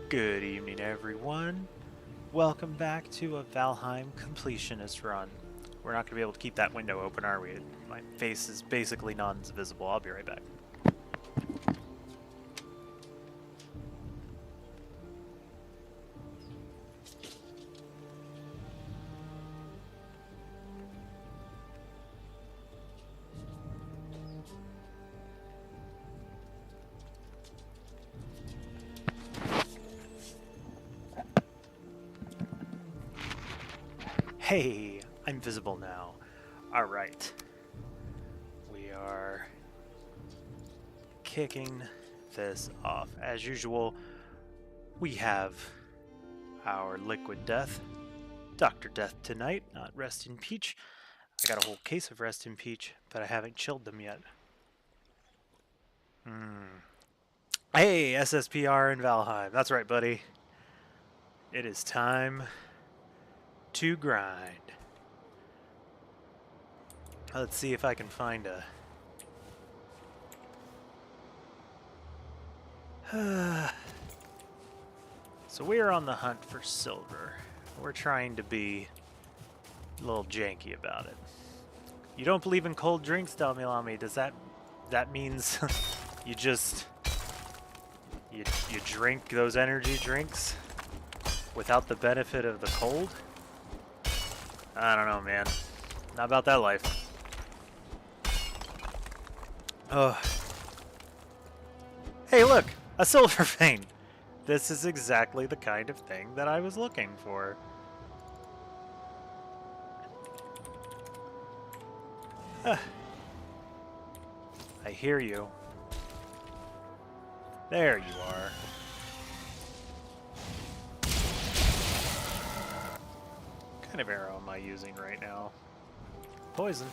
Good evening, everyone. Welcome back to a Valheim Completionist run. We're not going to be able to keep that window open, are we? My face is basically non-visible. I'll be right back. Hey, I'm visible now. Alright. We are kicking this off. As usual, we have our Liquid Death, Dr. Death tonight, not Rest in Peach. I got a whole case of Rest in Peach, but I haven't chilled them yet. Hey, SSPR in Valheim. That's right, buddy. It is time to grind. Let's see if I can find a... So we're on the hunt for silver. We're trying to be a little janky about it. You don't believe in cold drinks, Dalmilami? Does that means you just you drink those energy drinks without the benefit of the cold? I don't know, man. Not about that life. Oh. Hey, look! A silver vein! This is exactly the kind of thing that I was looking for. I hear you. There you are. What kind of arrow am I using right now? Poison.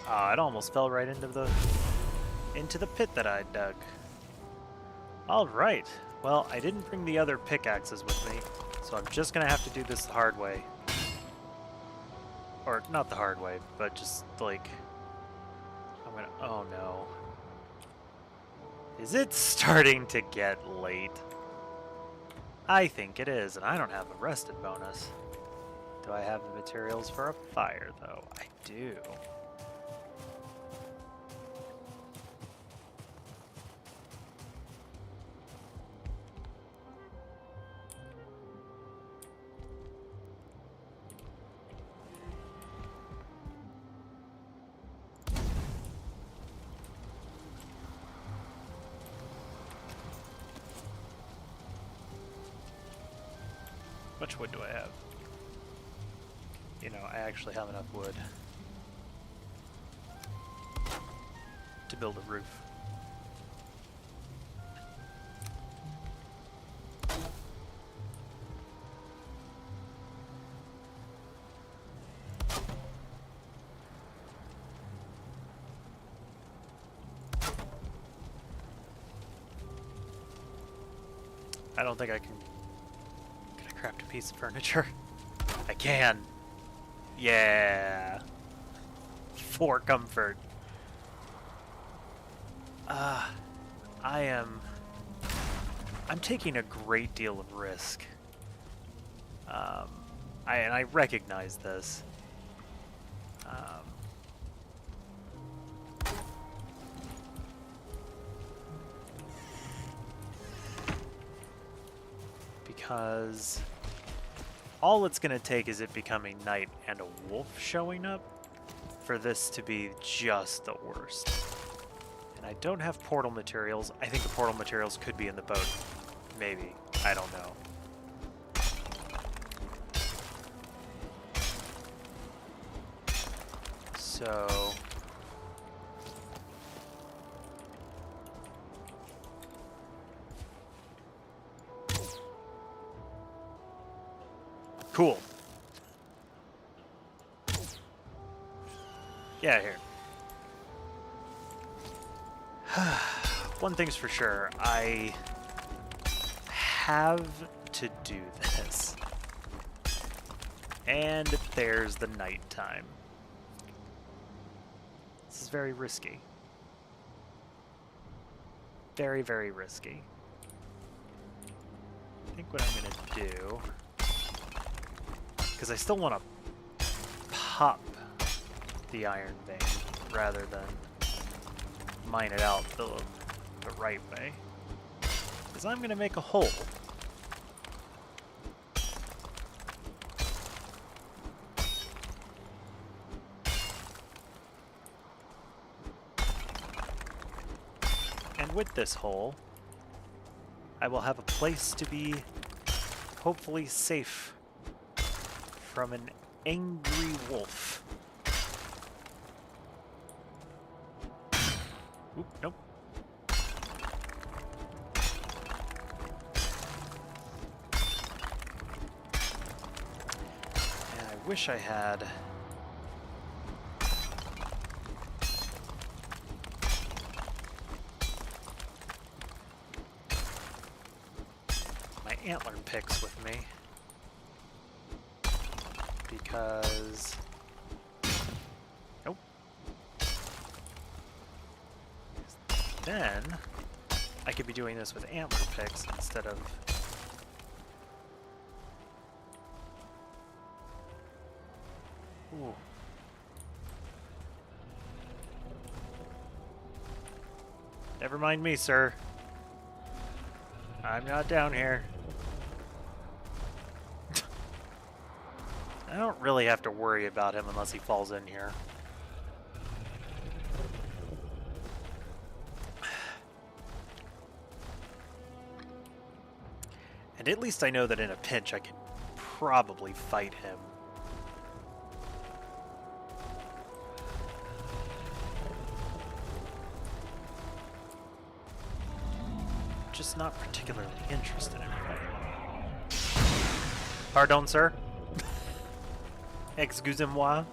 Ah, it almost fell right into the pit that I dug. Alright. Well, I didn't bring the other pickaxes with me, so I'm just gonna have to do this the hard way. Or, not the hard way, but just, like... Oh no. Is it starting to get late? I think it is, and I don't have a rested bonus. Do I have the materials for a fire, though? I do. How much wood do I have? You know, I actually have enough wood to build a roof. I don't think I can craft a piece of furniture. I can. Yeah. For comfort. I'm taking a great deal of risk. And I recognize this. Because all it's going to take is it becoming night and a wolf showing up for this to be just the worst. And I don't have portal materials. I think the portal materials could be in the boat. Maybe. I don't know. So... Cool. Yeah, here. One thing's for sure, I have to do this. And there's the nighttime. This is very risky. very, very risky. I think what I'm going to do, because I still want to pop the iron vein rather than mine it out the right way, is I'm going to make a hole. And with this hole, I will have a place to be hopefully safe from an angry wolf. Oop, nope. And I wish I had my antler picks with me, because nope. Then I could be doing this with antler picks instead of ooh. Never mind me, sir. I'm not down here. I don't really have to worry about him unless he falls in here. And at least I know that in a pinch I can probably fight him. Just not particularly interested in fighting. Pardon, sir? Excusez-moi.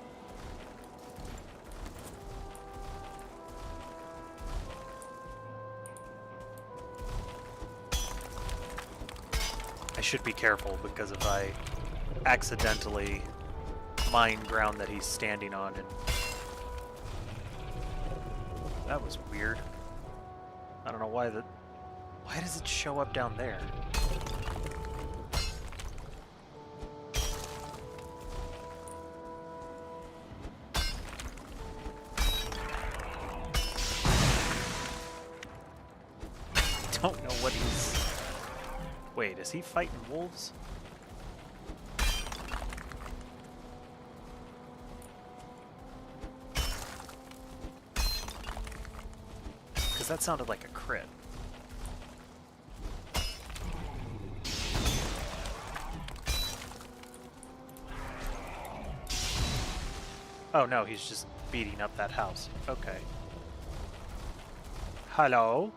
I should be careful, because if I accidentally mine ground that he's standing on, and that was weird. I don't know why that. Why does it show up down there? Don't know what he's... Wait, is he fighting wolves? Because that sounded like a crit. Oh no, he's just beating up that house. Okay. Hello?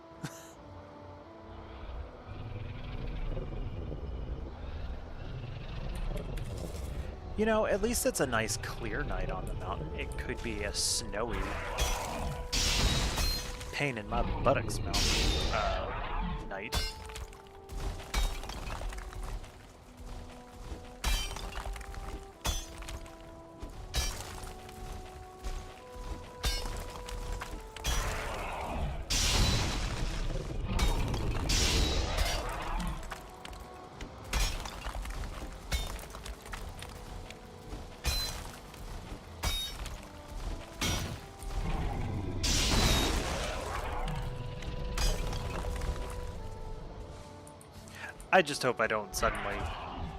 You know, at least it's a nice clear night on the mountain. It could be a snowy pain in my buttocks night. I just hope I don't suddenly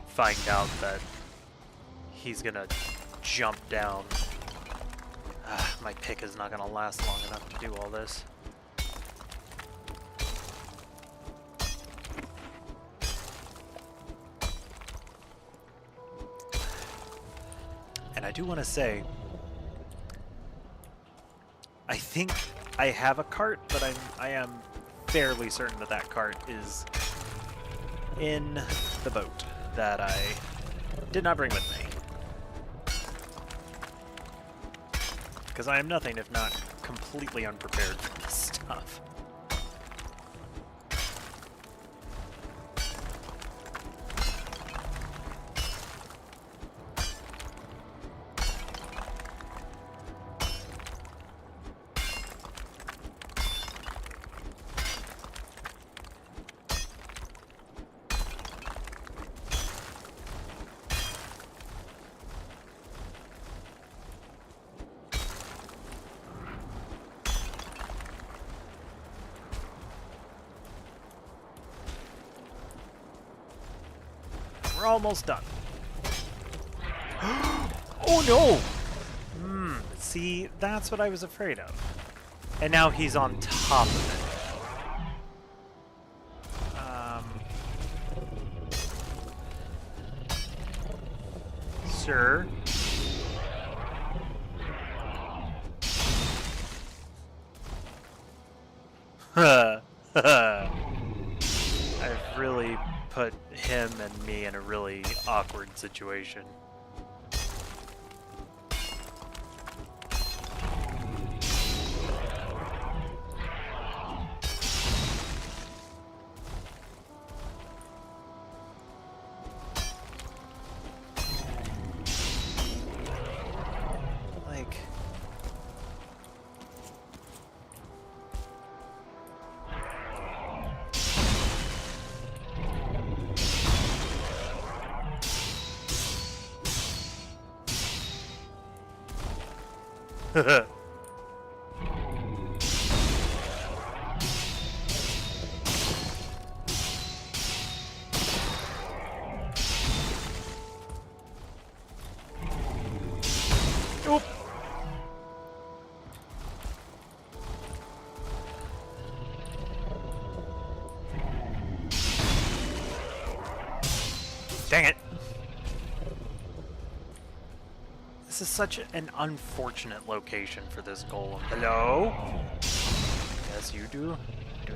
find out that he's gonna jump down. My pick is not gonna last long enough to do all this. And I do want to say, I think I have a cart, but I am fairly certain that that cart is in the boat that I did not bring with me. Because I am nothing if not completely unprepared for this stuff. We're almost done. Oh no! See, that's what I was afraid of. And now he's on top of it. Sir. I've really put him and me in a really awkward situation. Oop. Dang it. This is such an unfortunate location for this golem. Hello? Yes, you do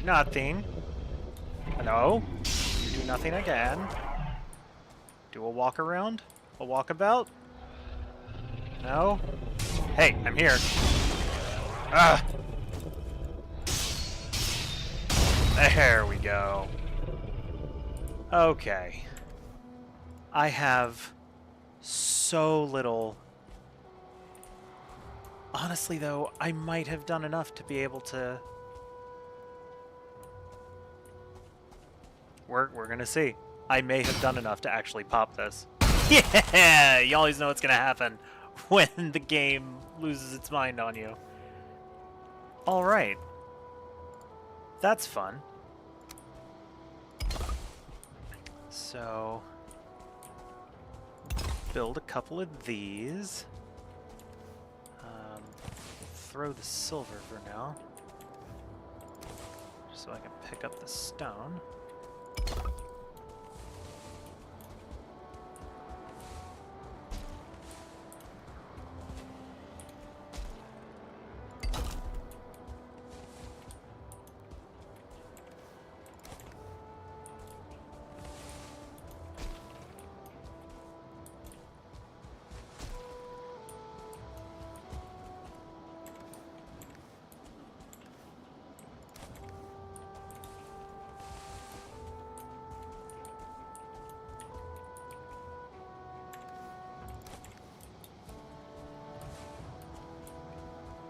nothing. Hello? You do nothing again. Do a walk around? A walkabout? No? Hey, I'm here. Ah! There we go. Okay. I have so little. Honestly, though, I might have done enough to be able to. We're gonna see. I may have done enough to actually pop this. Yeah! You always know what's gonna happen when the game loses its mind on you. Alright. That's fun. So, build a couple of these. Throw the silver for now, just so I can pick up the stone.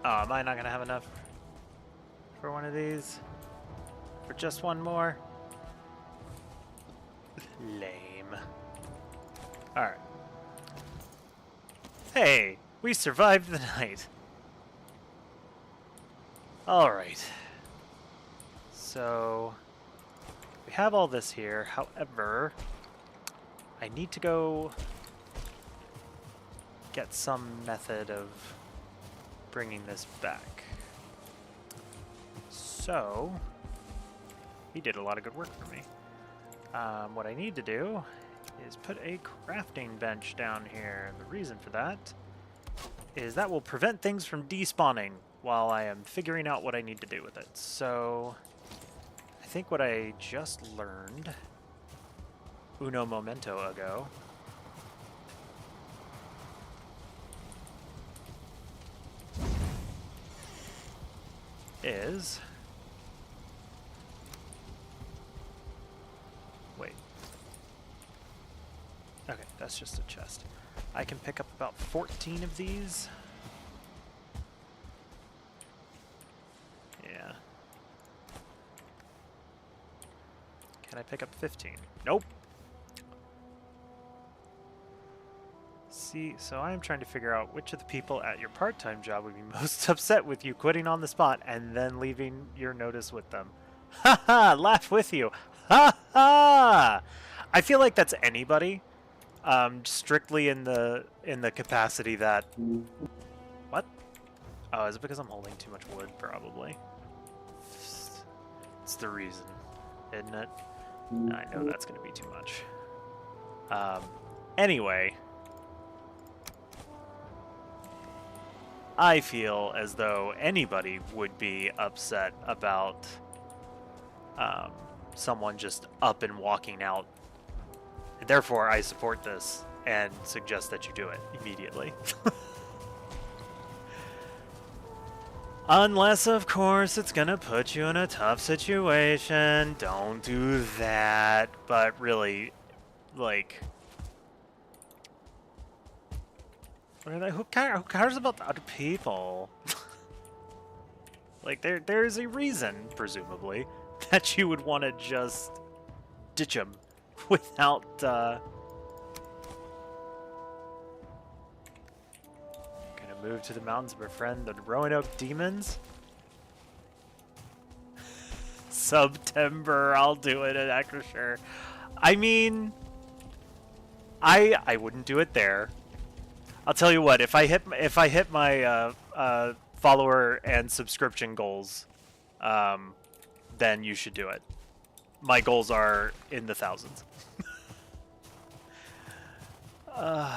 Oh, am I not going to have enough for one of these? For just one more? Lame. Alright. Hey, we survived the night. Alright. So, we have all this here. However, I need to go get some method of bringing this back. So, he did a lot of good work for me. What I need to do is put a crafting bench down here. The reason for that is that will prevent things from despawning while I am figuring out what I need to do with it. So, I think what I just learned uno momento ago is... Wait. Okay, that's just a chest. I can pick up about 14 of these. Yeah. Can I pick up 15? Nope. See, so I am trying to figure out which of the people at your part-time job would be most upset with you quitting on the spot and then leaving your notice with them. Ha ha! Laugh with you. Ha ha! I feel like that's anybody, strictly in the capacity that. What? Oh, is it because I'm holding too much wood? Probably. It's the reason, isn't it? I know that's going to be too much. Anyway, I feel as though anybody would be upset about someone just up and walking out. Therefore, I support this and suggest that you do it immediately. Unless, of course, it's gonna put you in a tough situation. Don't do that. But really, like, who cares about the other people? Like, there's a reason, presumably, that you would want to just ditch them without, Gonna move to the mountains to befriend the Roanoke demons? September, I'll do it at Acrisure. I mean, I wouldn't do it there. I'll tell you what, if I hit my follower and subscription goals, then you should do it. My goals are in the thousands. Well,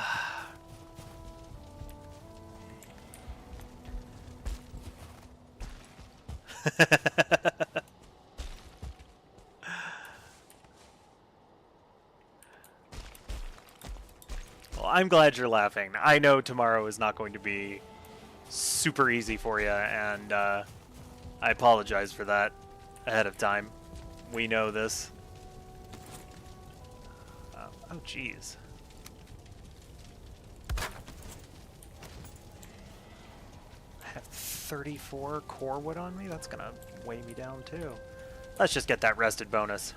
I'm glad you're laughing. I know tomorrow is not going to be super easy for you, and I apologize for that ahead of time. We know this. Oh, jeez. I have 34 core wood on me? That's gonna weigh me down, too. Let's just get that rested bonus.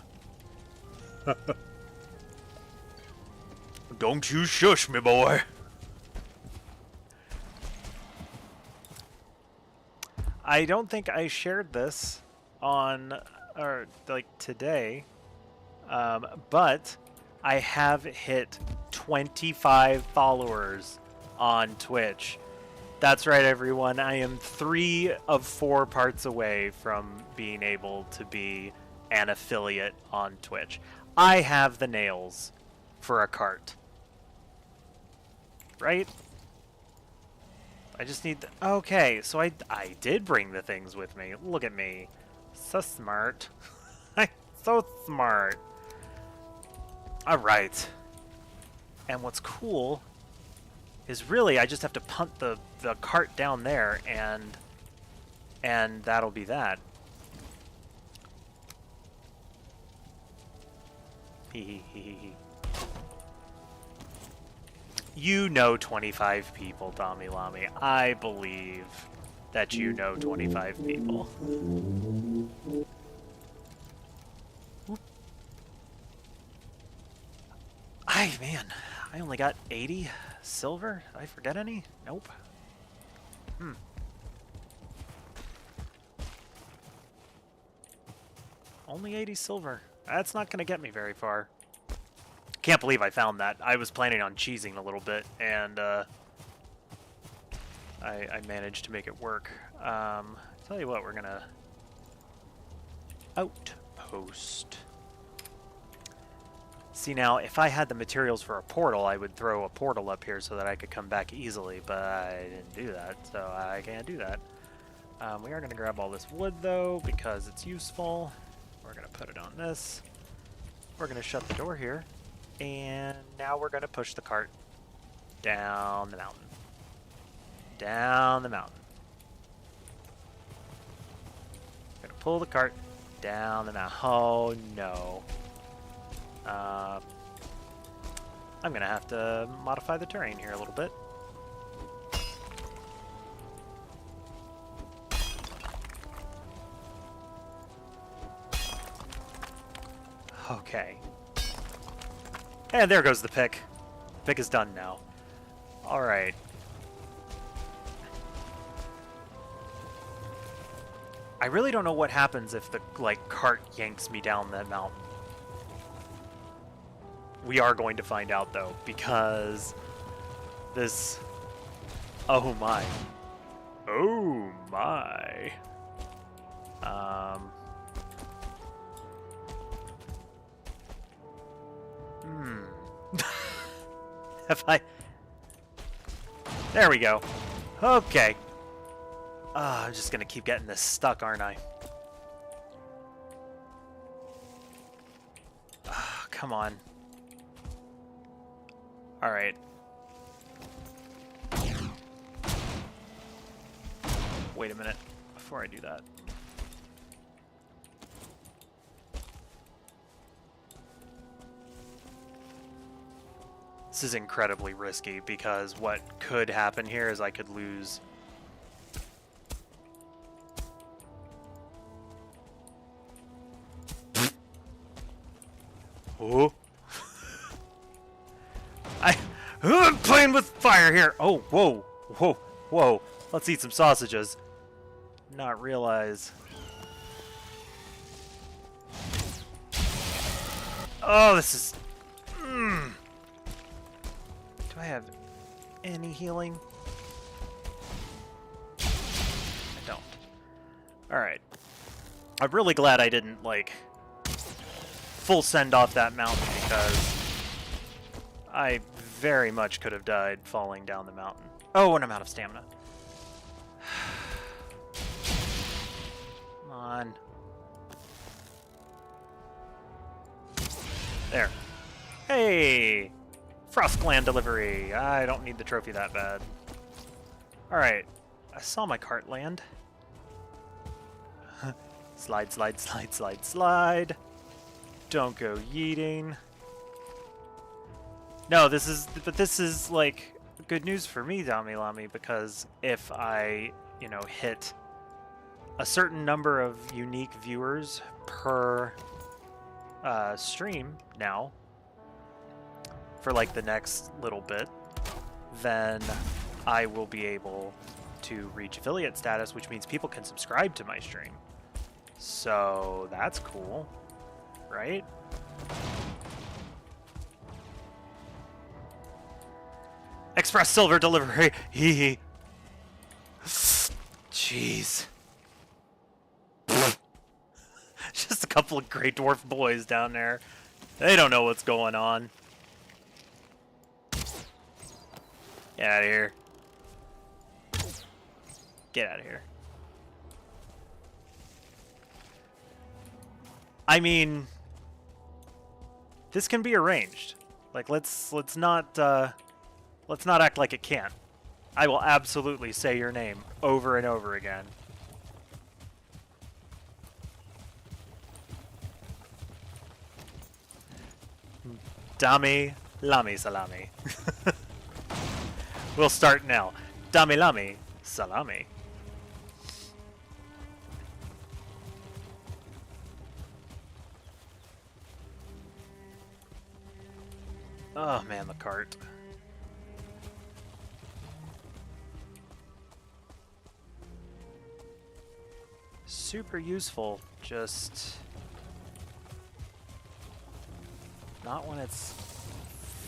Don't you shush me, boy. I don't think I shared this on, or like today, but I have hit 25 followers on Twitch. That's right, everyone. I am 3 of 4 parts away from being able to be an affiliate on Twitch. I have the nails for a cart. Right? I just need the... Okay, so I did bring the things with me. Look at me. So smart. I'm so smart. Alright. And what's cool is really I just have to punt the cart down there and that'll be that. Hee hee hee hee. You know 25 people, Tommy Lamy. I believe that you know 25 people. Man, I only got 80 silver. Did I forget any? Nope. Only 80 silver. That's not going to get me very far. Can't believe I found that. I was planning on cheesing a little bit, and I managed to make it work. Tell you what, we're gonna outpost. See, now, if I had the materials for a portal, I would throw a portal up here so that I could come back easily, but I didn't do that, so I can't do that. We are gonna grab all this wood, though, because it's useful. We're gonna put it on this. We're gonna shut the door here. And now we're going to push the cart down the mountain. Down the mountain. We're going to pull the cart down the mountain. Oh, no. I'm going to have to modify the terrain here a little bit. Okay. And there goes the pick. The pick is done now. Alright. I really don't know what happens if the, like, cart yanks me down that mountain. We are going to find out, though, because this... Oh, my. Oh, my. Have I... There we go. Okay. I'm just gonna keep getting this stuck, aren't I? Come on. Alright. Wait a minute before I do that. This is incredibly risky because what could happen here is I could lose... Oh. I'm playing with fire here. Oh, whoa, whoa, whoa. Let's eat some sausages. Not realize. Oh, this is... Do I have any healing? I don't. Alright. I'm really glad I didn't, like... full send off that mountain because I very much could have died falling down the mountain. Oh, and I'm out of stamina. Come on. There. Hey! Frost gland delivery. I don't need the trophy that bad. Alright. I saw my cart land. Slide, slide, slide, slide, slide. Don't go yeeting. No, this is like good news for me, Dami Lami, because if I, hit a certain number of unique viewers per stream now for like the next little bit, then I will be able to reach affiliate status, which means people can subscribe to my stream. So that's cool. Right? Express silver delivery. Hee. Jeez. Just a couple of Great Dwarf boys down there. They don't know what's going on. Get out of here. Get out of here. I mean, this can be arranged. Like, let's not act like it can't. I will absolutely say your name over and over again. Dami Lami Salami. We'll start now. Dami Lami Salami. Oh man, the cart. Super useful, just not when it's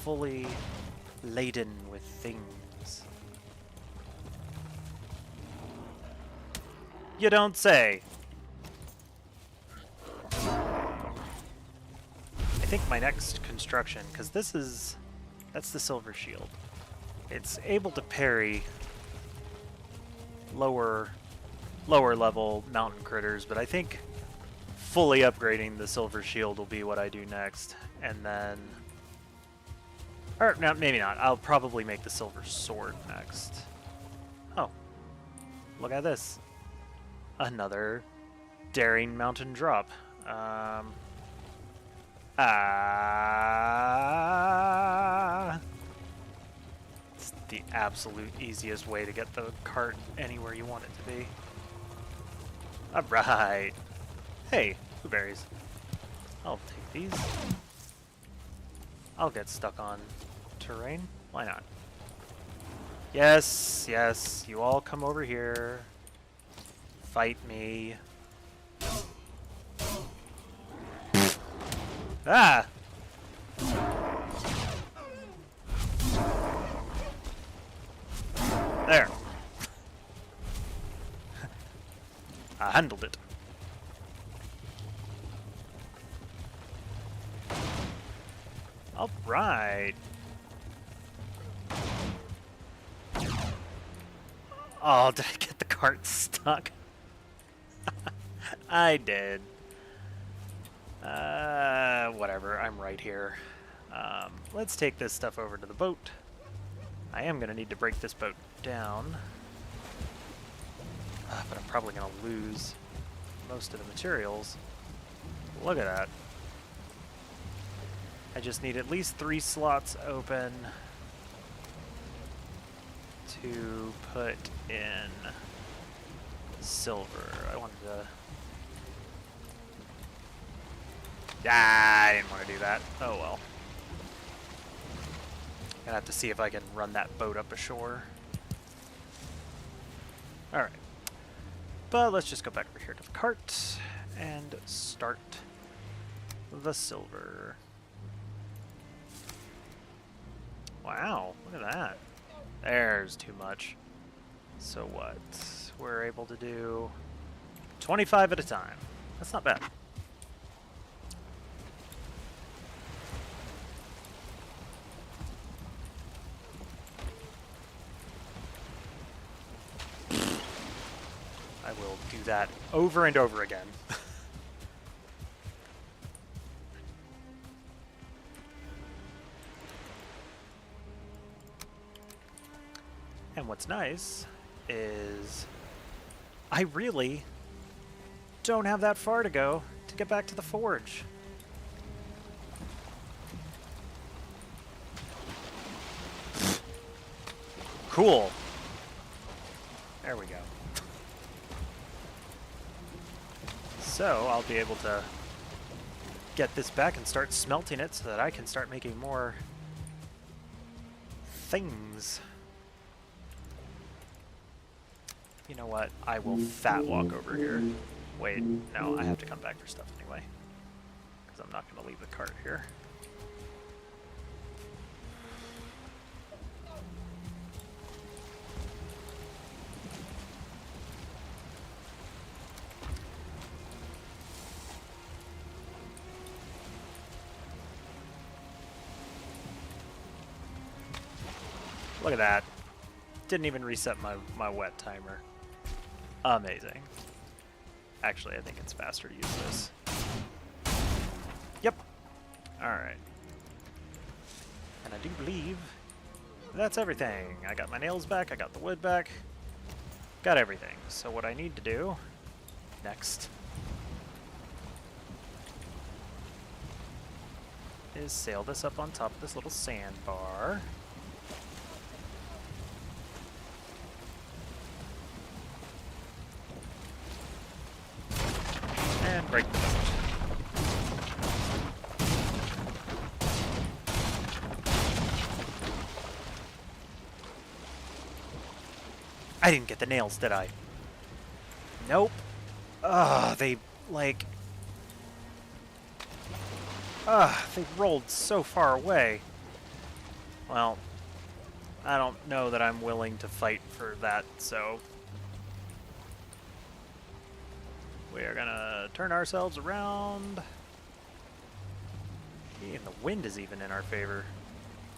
fully laden with things. You don't say. I think my next construction, because that's the silver shield. It's able to parry lower level mountain critters, but I think fully upgrading the silver shield will be what I do next. And then, or no, maybe not. I'll probably make the silver sword next. Oh, look at this. Another daring mountain drop. It's the absolute easiest way to get the cart anywhere you want it to be. Alright. Hey, blueberries. I'll take these. I'll get stuck on terrain. Why not? Yes, yes, you all come over here. Fight me. Ah! There. I handled it. All right. Oh, did I get the cart stuck? I did. Whatever. I'm right here. Let's take this stuff over to the boat. I am going to need to break this boat down. But I'm probably going to lose most of the materials. Look at that. I just need at least 3 slots open to put in silver. I wanted to... I didn't want to do that. Oh well. Gonna have to see if I can run that boat up ashore. Alright. But let's just go back over here to the cart and start the silver. Wow, look at that. There's too much. So what? We're able to do 25 at a time. That's not bad. I will do that over and over again. And what's nice is I really don't have that far to go to get back to the forge. Cool. There we go. So I'll be able to get this back and start smelting it so that I can start making more things. You know what? I will fat walk over here. Wait, no, I have to come back for stuff anyway. Because I'm not going to leave the cart here. Look at that. Didn't even reset my wet timer. Amazing. Actually, I think it's faster to use this. Yep. Alright. And I do believe that's everything. I got my nails back, I got the wood back. Got everything. So what I need to do next is sail this up on top of this little sandbar. And break the boat. I didn't get the nails, did I? Nope. Ugh, they, like... they rolled so far away. Well, I don't know that I'm willing to fight for that, so... we are gonna turn ourselves around. And the wind is even in our favor.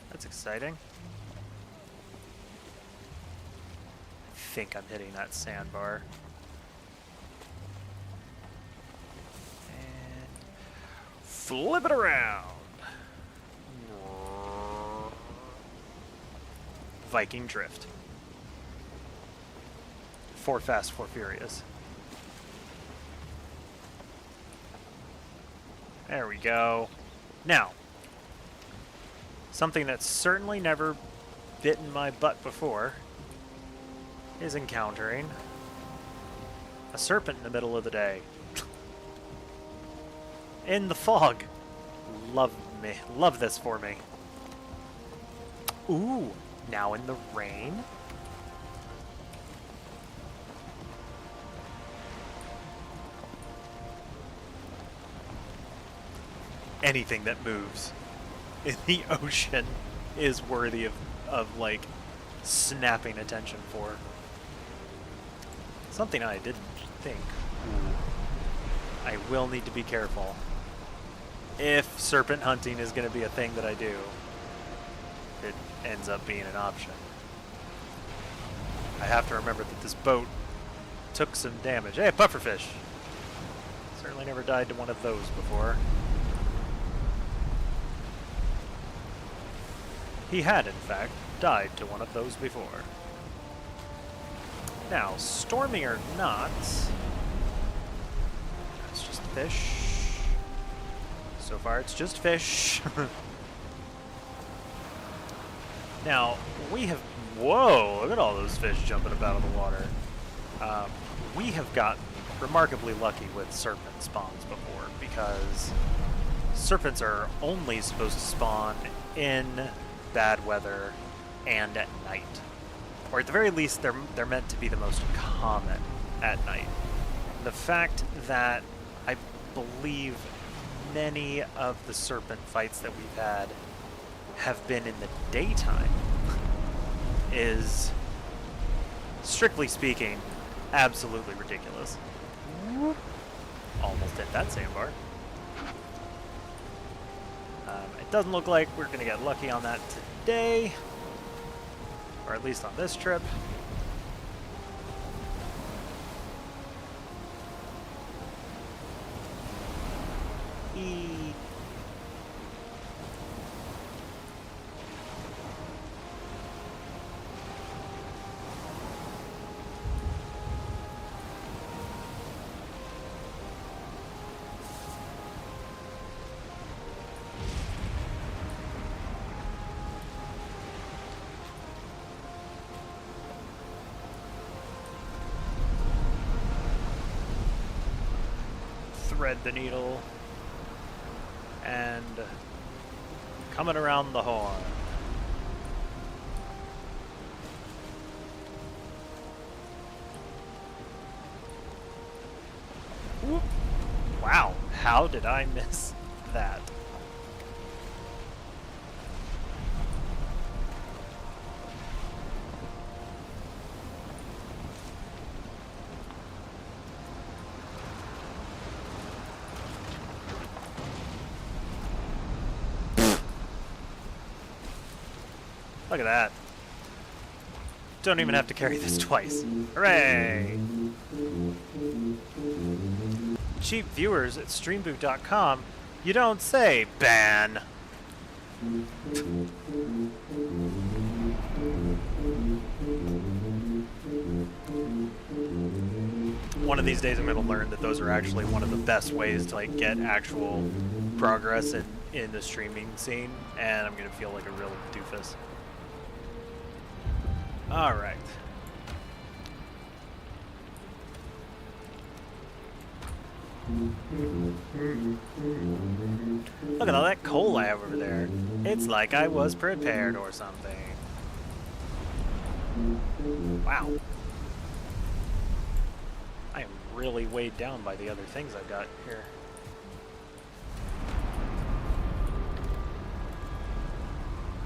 That's exciting. I think I'm hitting that sandbar. And flip it around. Viking drift. 4 fast, 4 furious. There we go. Now, something that's certainly never bitten my butt before is encountering a serpent in the middle of the day. In the fog. Love me. Love this for me. Ooh, now in the rain. Anything that moves in the ocean is worthy of like snapping attention for. Something I didn't think. Ooh. I will need to be careful. If serpent hunting is going to be a thing that I do, it ends up being an option. I have to remember that this boat took some damage. Hey, a pufferfish! Certainly never died to one of those before. He had, in fact, died to one of those before. Now, stormy or not, it's just fish. So far, it's just fish. Now, we have... Whoa, look at all those fish jumping up out of the water. We have gotten remarkably lucky with serpent spawns before, because serpents are only supposed to spawn in bad weather and at night. Or at the very least, they're meant to be the most common at night. The fact that I believe many of the serpent fights that we've had have been in the daytime is, strictly speaking, absolutely ridiculous. Almost hit that sandbar. It doesn't look like we're going to get lucky on that today, or at least on this trip. Thread the needle and coming around the horn. Whoop. Wow, how did I miss that? Look at that. Don't even have to carry this twice. Hooray! Cheap viewers at streamboot.com, you don't say ban. One of these days I'm going to learn that those are actually one of the best ways to like get actual progress in the streaming scene, and I'm going to feel like a real doofus. All right. Look at all that coal I have over there. It's like I was prepared or something. Wow. I am really weighed down by the other things I've got here.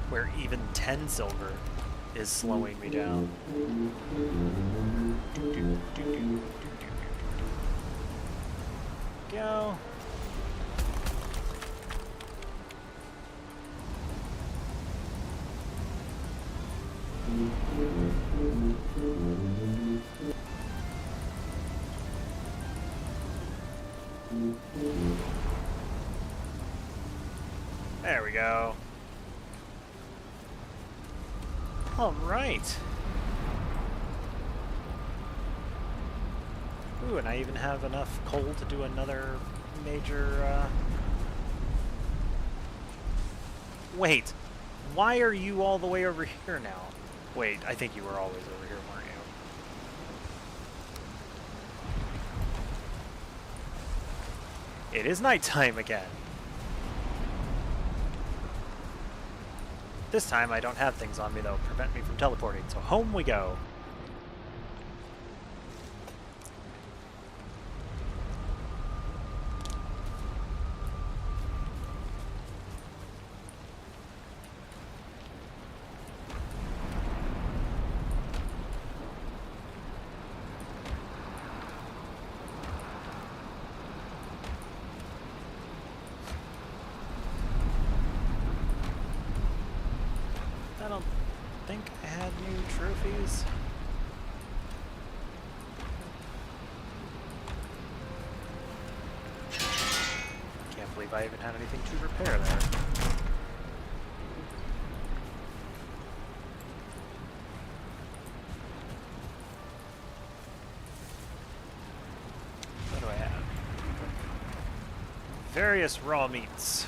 Where even 10 silver is slowing me down. Go. There we go. All right. Ooh, and I even have enough coal to do another major, Wait, why are you all the way over here now? Wait, I think you were always over here, weren't you? It is nighttime again. This time I don't have things on me that will prevent me from teleporting, so home we go. trophies. Can't believe I even had anything to repair there. What do I have? Various raw meats.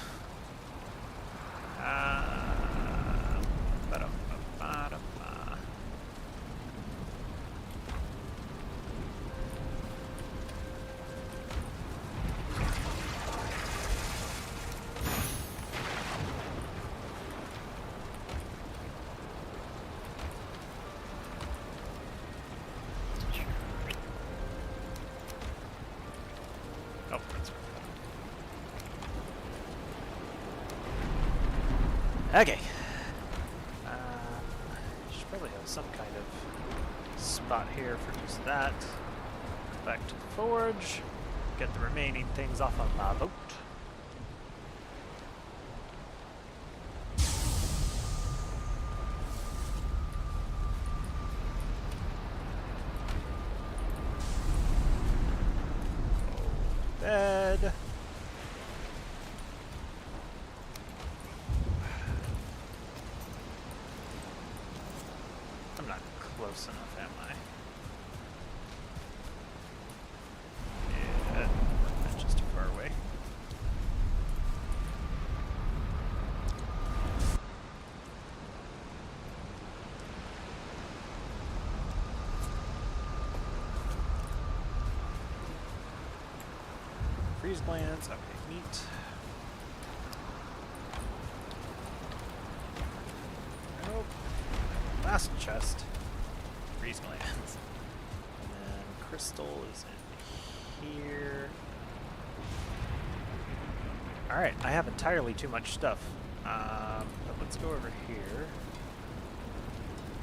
Oh, that's right. Okay. Should probably have some kind of spot here for just that. Go back to the forge. Get the remaining things off of my boat. Bed. I'm not close enough, am I? Yeah, that's just too far away. Freeze glands, okay, meat. Nope. Last chest. Freeze glands. And then crystal is in here. Alright, I have entirely too much stuff. But let's go over here.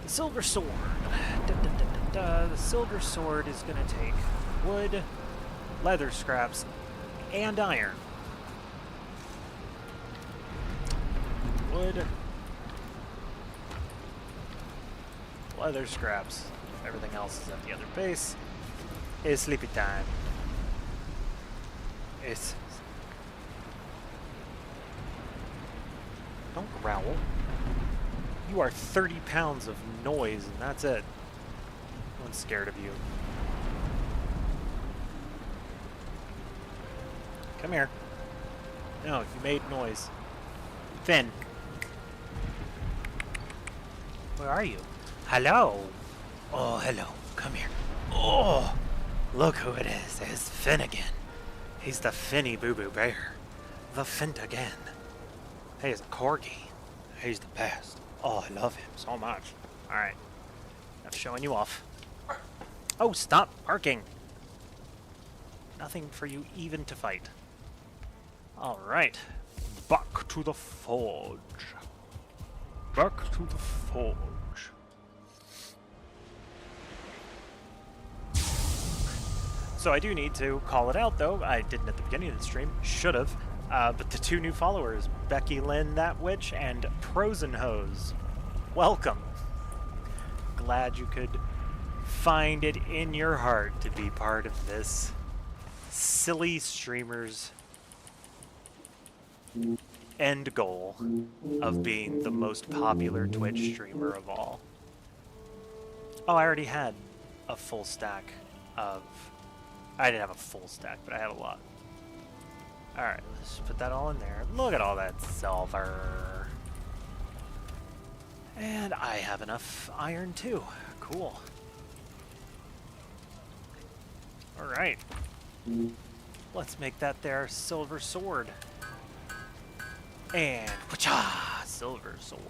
The silver sword. The silver sword is going to take wood, leather scraps, and iron. Wood, leather scraps. Everything else is at the other base. It's sleepy time. It's... Don't growl. You are 30 pounds of noise, and that's it. No one's scared of you. Come here. No, you made noise. Finn. Where are you? Hello. Oh, hello. Come here. Oh, look who it is. It's Finn again. He's the Finny Boo Boo Bear. The Fint again. He's a corgi. He's the best. Oh, I love him so much. Alright. I'm showing you off. Oh, stop barking. Nothing for you even to fight. Alright. Back to the forge. Back to the forge. So I do need to call it out, though. I didn't at the beginning of the stream. Should have. But the two new followers, Becky Lynn, that witch, and Prosenhose. Welcome. Glad you could find it in your heart to be part of this silly streamer's end goal of being the most popular Twitch streamer of all. Oh, I already had a full stack of... I didn't have a full stack, but I had a lot. Alright, let's put that all in there. Look at all that silver. And I have enough iron too. Cool. Alright. Let's make that there silver sword. And wha-cha! Silver sword.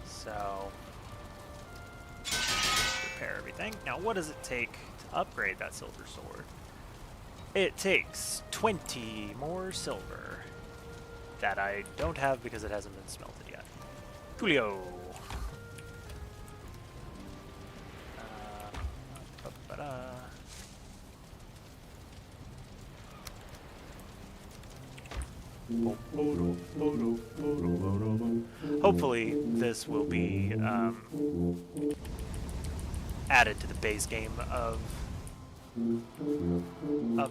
So repair everything. Now what does it take to upgrade that silver sword? It takes 20 more silver that I don't have because it hasn't been smelted yet. Coolio. Hopefully, this will be added to the base game of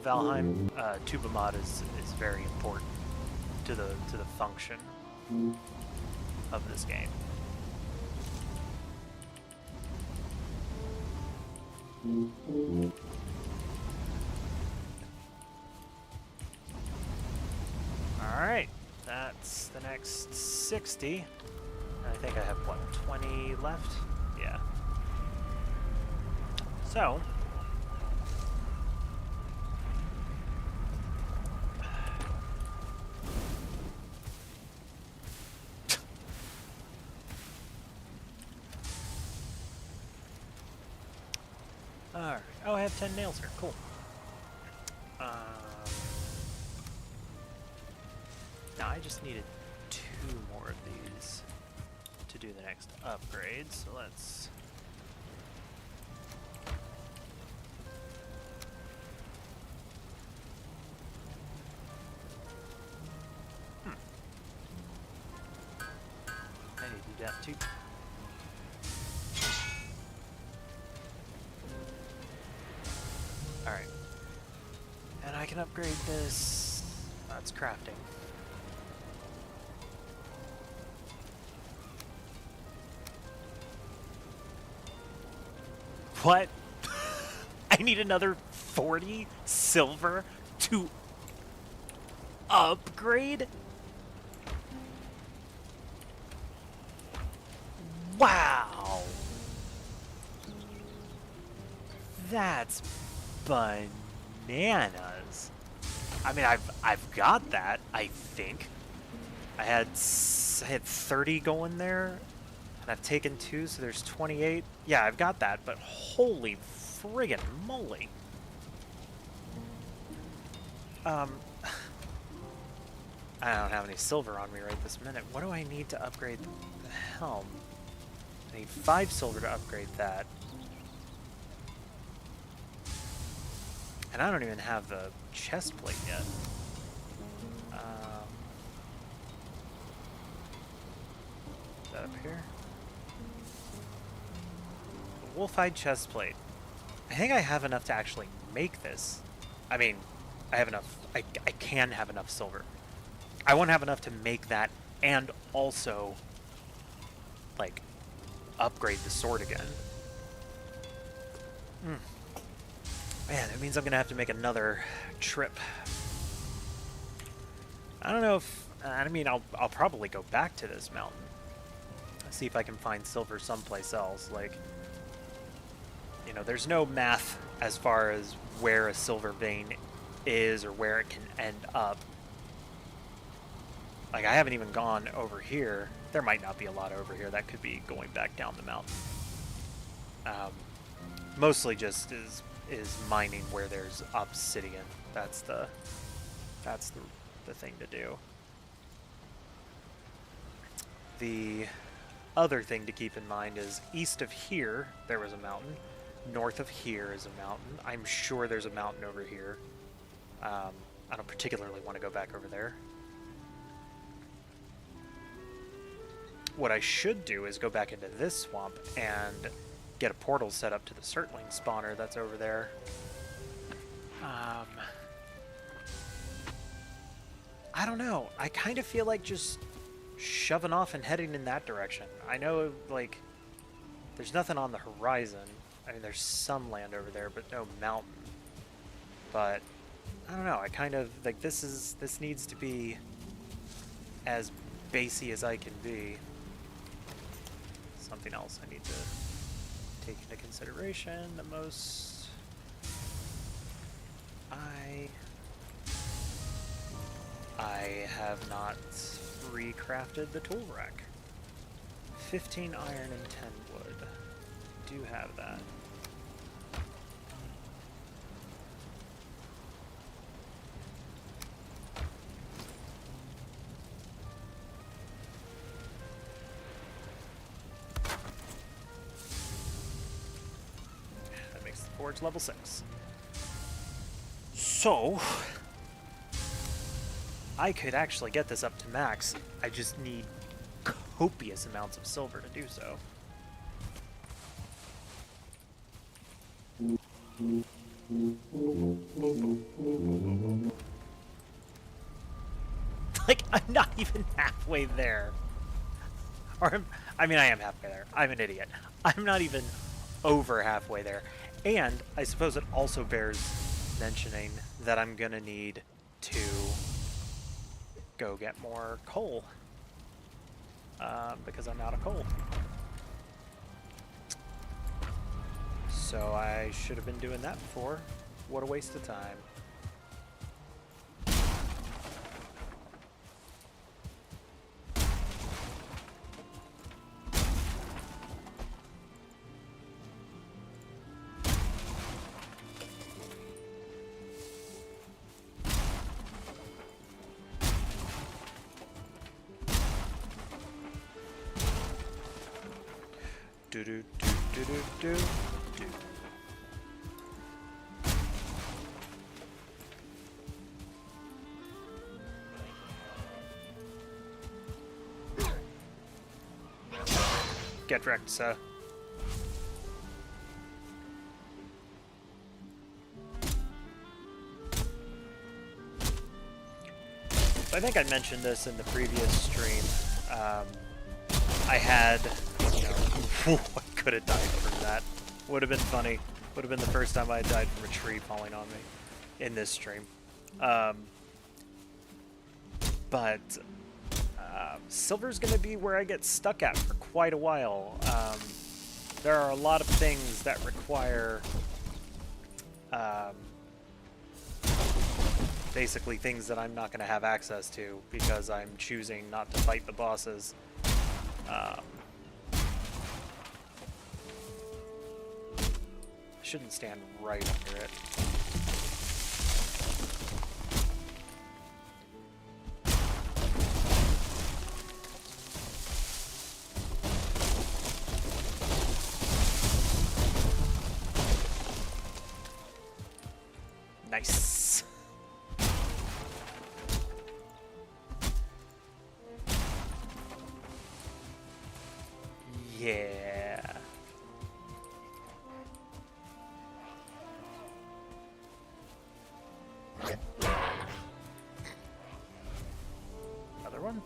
Valheim. Tuba mod is very important to the function of this game. Alright, that's the next 60. I think I have, what, 20 left? Yeah. So... Alright. Oh, I have 10 nails here. Cool. Now I just needed 2 more of these to do the next upgrade, so let's... I need to do that too. Alright. And I can upgrade this. That's crafting. What? I need another 40 silver to upgrade? Wow! That's bananas. I mean, I've got that, I think. I had 30 going there, and I've taken 2, so there's 28. Yeah, I've got that, but holy friggin' moly. I don't have any silver on me right this minute. What do I need to upgrade the helm? I need 5 silver to upgrade that. And I don't even have the chest plate yet. Is that up here? The wolf-hide chest plate. I think I have enough to actually make this. I mean, I have enough. I can have enough silver. I won't have enough to make that and also, like, upgrade the sword again. Man, that means I'm gonna have to make another trip. I don't know if... I mean, I'll probably go back to this mountain. See if I can find silver someplace else. Like, you know, there's no math as far as where a silver vein is or where it can end up. Like, I haven't even gone over here. There might not be a lot over here. That could be going back down the mountain. Mostly just is mining where there's obsidian. That's the thing to do. The other thing to keep in mind is east of here there was a mountain. North of here is a mountain. I'm sure there's a mountain over here. I don't particularly want to go back over there. What I should do is go back into this swamp and get a portal set up to the Surtling spawner that's over there. I don't know. I kind of feel like just shoving off and heading in that direction. I know, like, there's nothing on the horizon. I mean, there's some land over there, but no mountain. But I don't know. I kind of like this needs to be as basey as I can be. Something else I need to take into consideration. The most I have not recrafted the tool rack. 15 iron and 10 wood. Do have that. That makes the forge level 6. So I could actually get this up to max. I just need copious amounts of silver to do so. Like, I'm not even halfway there. Or, I mean, I am halfway there. I'm an idiot. I'm not even over halfway there. And I suppose it also bears mentioning that I'm gonna need to go get more coal. Because I'm out of coal. So I should have been doing that before. What a waste of time. Do do do do do do do. Get wrecked, sir. I think I mentioned this in the previous stream. I had, you know, I could have died from that. Would have been funny. Would have been the first time I died from a tree falling on me in this stream. But silver's going to be where I get stuck at for quite a while. There are a lot of things that require basically things that I'm not going to have access to because I'm choosing not to fight the bosses. Shouldn't stand right under it. Nice. Yeah. Another one?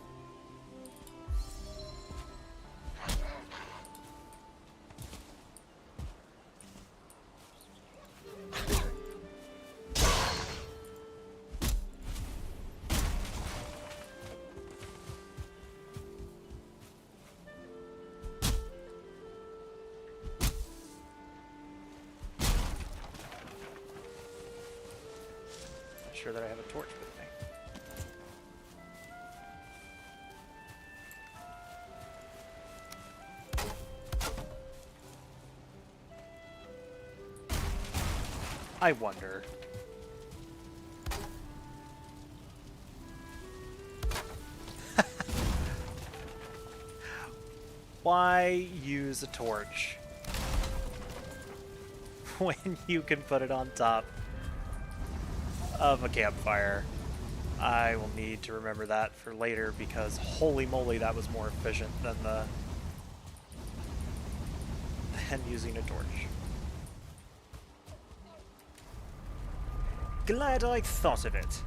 Sure that I have a torch with me. I wonder. Why use a torch when you can put it on top of a campfire? I will need to remember that for later because holy moly, that was more efficient than using a torch. Glad I thought of it.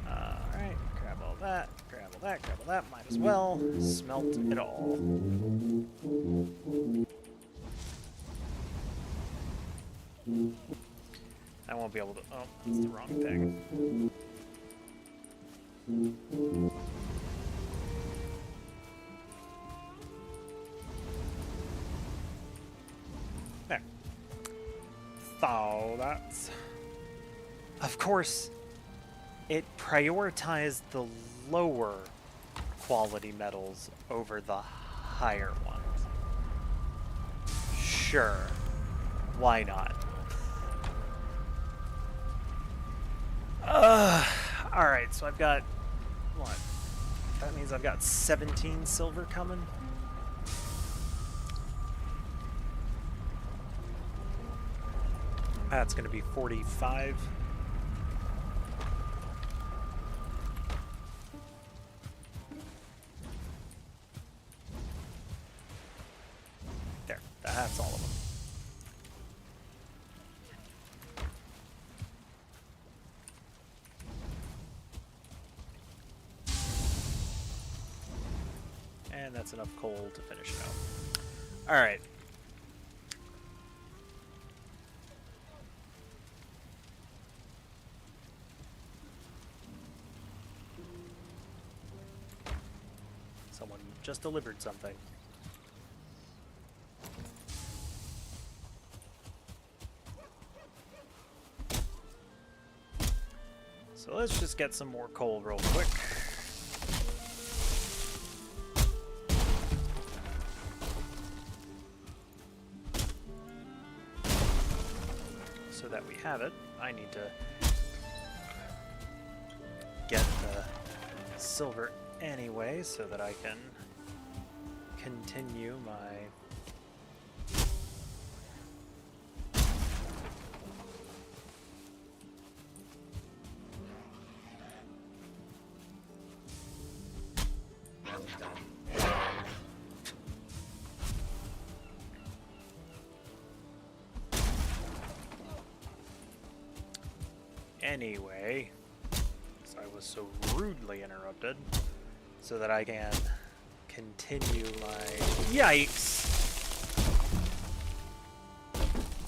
Alright, grab all that, grab all that, grab all that, might as well smelt it all. I won't be able to... Oh, that's the wrong thing. There. So that's... Of course, it prioritized the lower quality metals over the higher ones. Sure. Why not? Alright, so I've got, what? That means I've got 17 silver coming? That's gonna be 45. And that's enough coal to finish it out. Alright. Someone just delivered something. So let's just get some more coal real quick. So that we have it, I need to get the silver anyway so that I can continue my anyway, because I was so rudely interrupted, so that I can continue my... Yikes!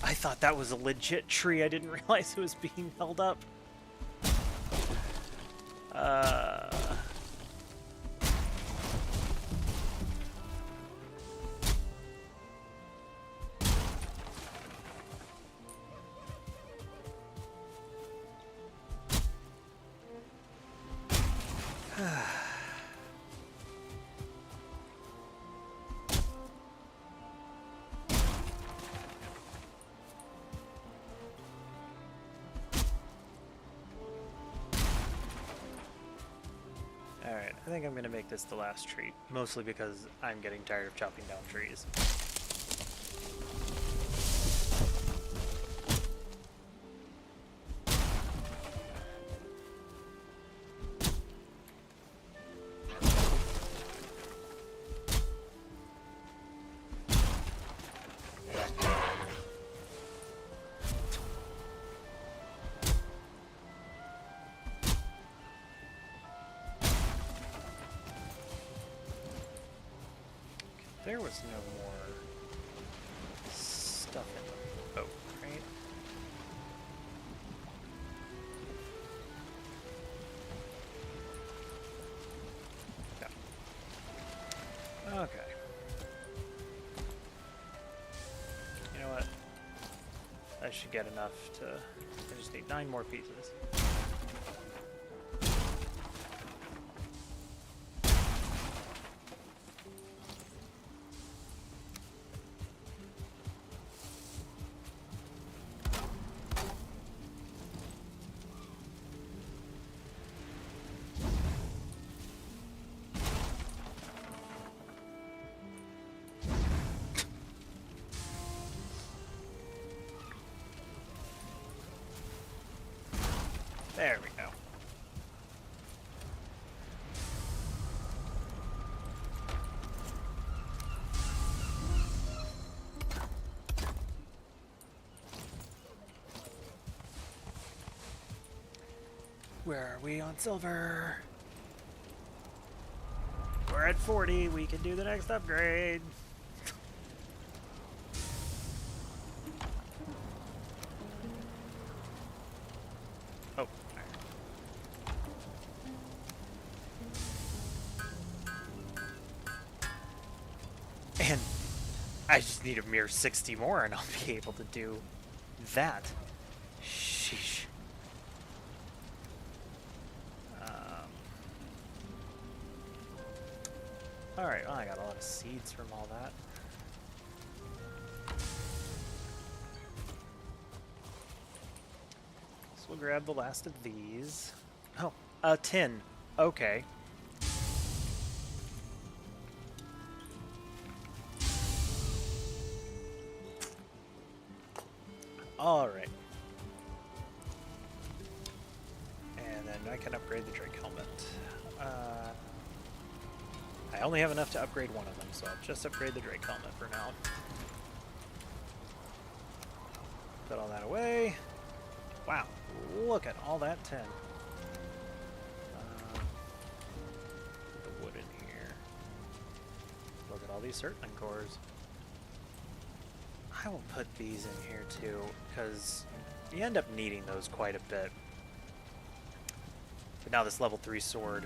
I thought that was a legit tree. I didn't realize it was being held up. Alright, I think I'm going to make this the last tree, mostly because I'm getting tired of chopping down trees. There was no more stuff in the boat, right? No. Okay. You know what? I should get enough to... I just need 9 more pieces. There we go. Where are we on silver? We're at 40. We can do the next upgrade. Oh. And I just need a mere 60 more and I'll be able to do that. Sheesh. Alright, well, I got a lot of seeds from all that. So we'll grab the last of these. Oh, a tin. Okay. Alright. And then I can upgrade the Drake helmet. I only have enough to upgrade one of them, so I'll just upgrade the Drake helmet for now. Put all that away. Wow, look at all that tin. Put the wood in here. all these Surtling cores. I will put these in here too, because you end up needing those quite a bit. But now this level 3 sword,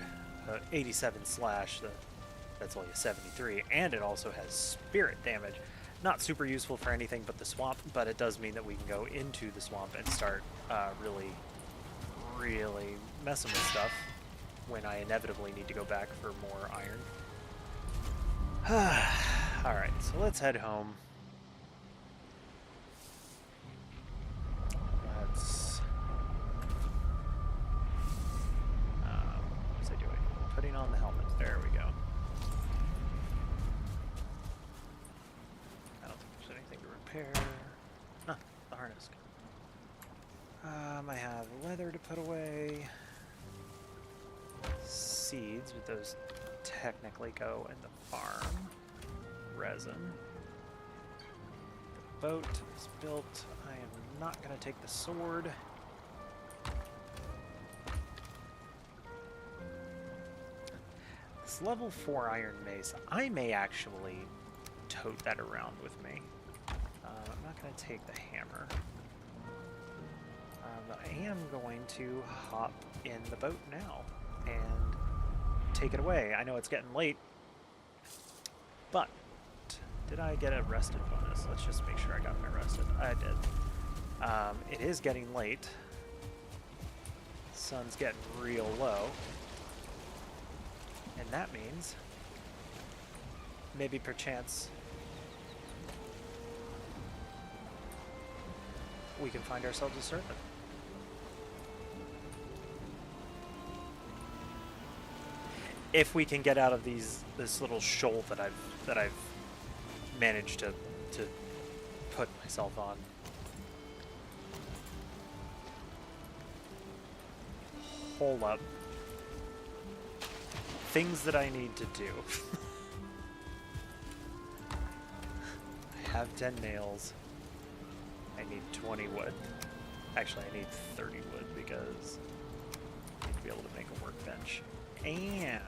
87 slash, that's only a 73, and it also has spirit damage. Not super useful for anything but the swamp, but it does mean that we can go into the swamp and start really messing with stuff when I inevitably need to go back for more iron. Alright, so let's head home. Let's... what was I doing? Putting on the helmet. There we go. I don't think there's anything to repair. Huh, the harness. I have leather to put away. Seeds, but those technically go in the farm. Resin. The boat is built. I am not going to take the sword. This level 4 iron mace, I may actually tote that around with me. I'm not going to take the hammer. But I am going to hop in the boat now and take it away. I know it's getting late, but did I get a rested bonus? Let's just make sure I got my rested. I did. It is getting late. Sun's getting real low. And that means maybe perchance we can find ourselves a serpent. If we can get out of this little shoal that I've managed to put myself on. Hold up. Things that I need to do. I have 10 nails. I need 20 wood. Actually, I need 30 wood because I need to be able to make a workbench. And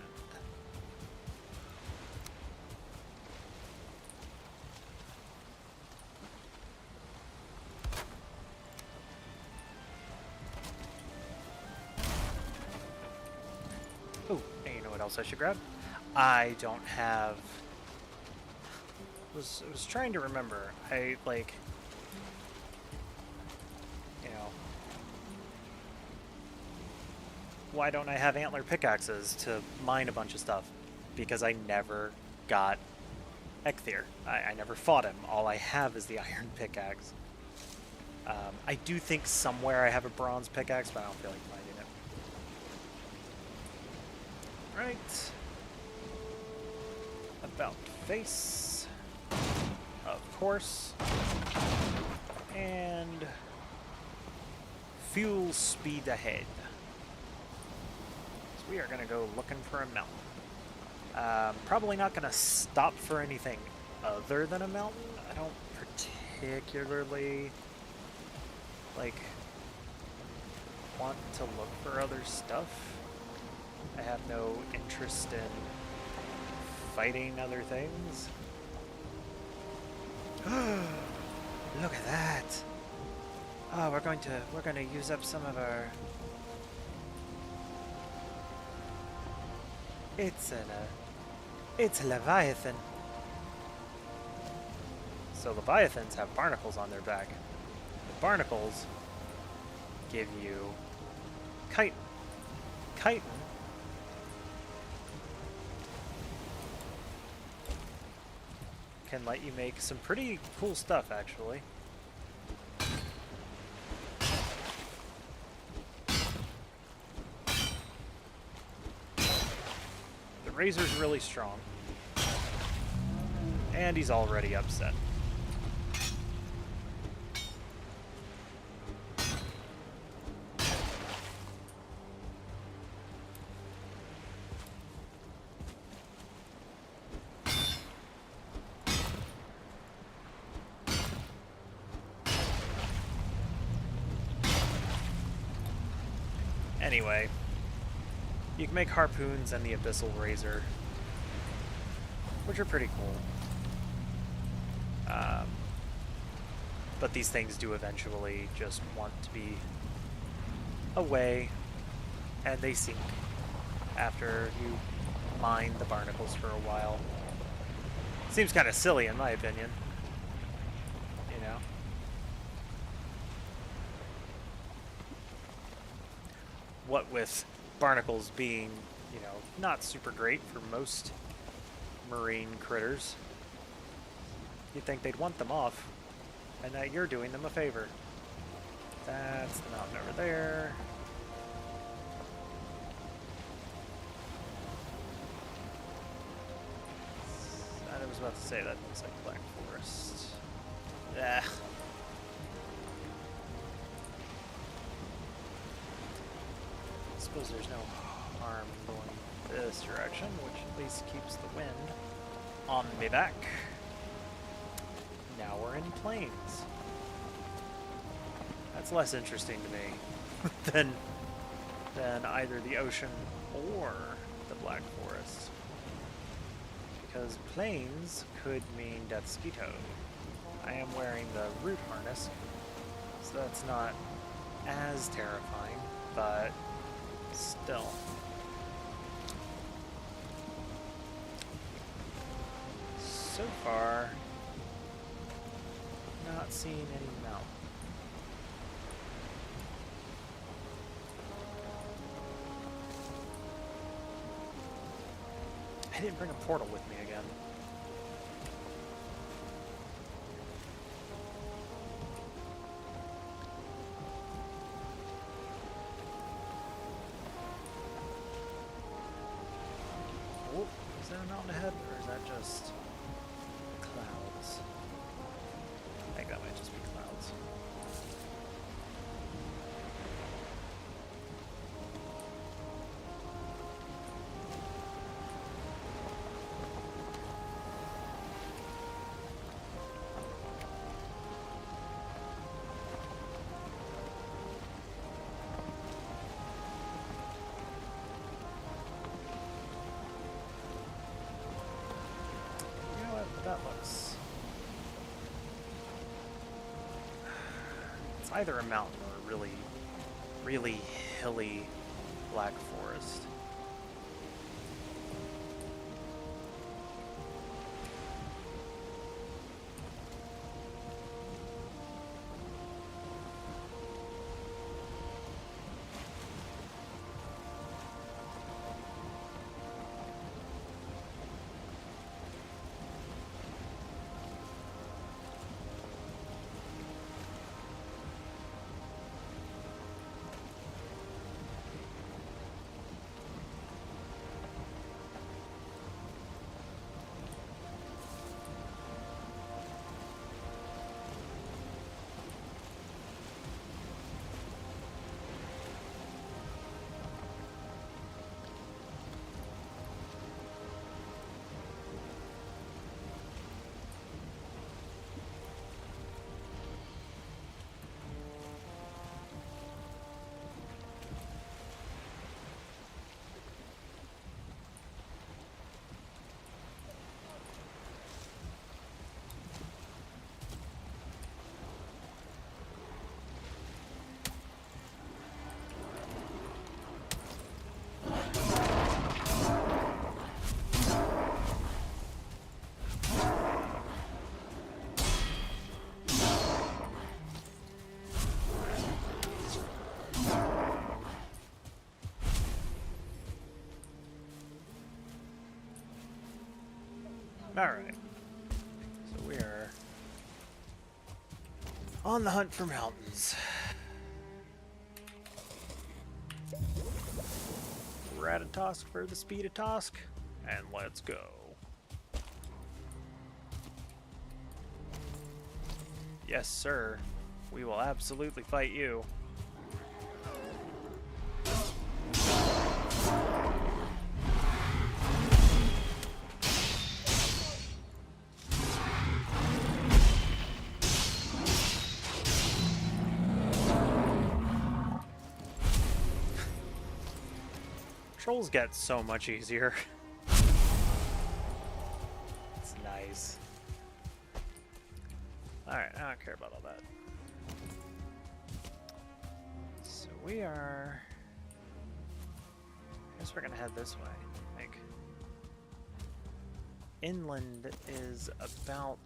oh, and you know what else I should grab? I don't have... I was trying to remember. I, like... You know... Why don't I have antler pickaxes to mine a bunch of stuff? Because I never got Eikthyr. I never fought him. All I have is the iron pickaxe. I do think somewhere I have a bronze pickaxe, but I don't feel like finding it. Right. About face. Of course. And fuel speed ahead. So we are going to go looking for a mountain. Probably not going to stop for anything other than a mountain. I don't particularly want to look for other stuff. I have no interest in fighting other things. Look at that! Oh, we're going to use up some of our... It's a Leviathan. So Leviathans have barnacles on their back. The barnacles give you chitin. Chitin can let you make some pretty cool stuff, actually. The razor's really strong. And he's already upset. Anyway, you can make harpoons and the abyssal razor. which are pretty cool. But these things do eventually just want to be away, and they sink after you mine the barnacles for a while. Seems kind of silly in my opinion, you know? What with barnacles being, you know, not super great for most marine critters, you'd think they'd want them off, and that you're doing them a favor. That's the mountain over there. I was about to say that looks like Black Forest. Ah. I suppose there's no harm going this direction, which at least keeps the wind on me back. Now we're in plains. That's less interesting to me than either the ocean or the Black Forest. Because plains could mean Deathsquito. I am wearing the root harness, so that's not as terrifying, but still. So far, not seeing any mountain. I didn't bring a portal with me again. Oh, is there a mountain ahead, or is that just clouds? I think that might just be clouds. That looks... It's either a mountain or a really, really hilly Black Forest. Alright, so we are on the hunt for mountains. Ratatosk for the speed of Tosk, and let's go. Yes, sir. We will absolutely fight you. Trolls get so much easier. case. Alright, I don't care about all that. So we are... I guess we're gonna head this way. Like, inland is about...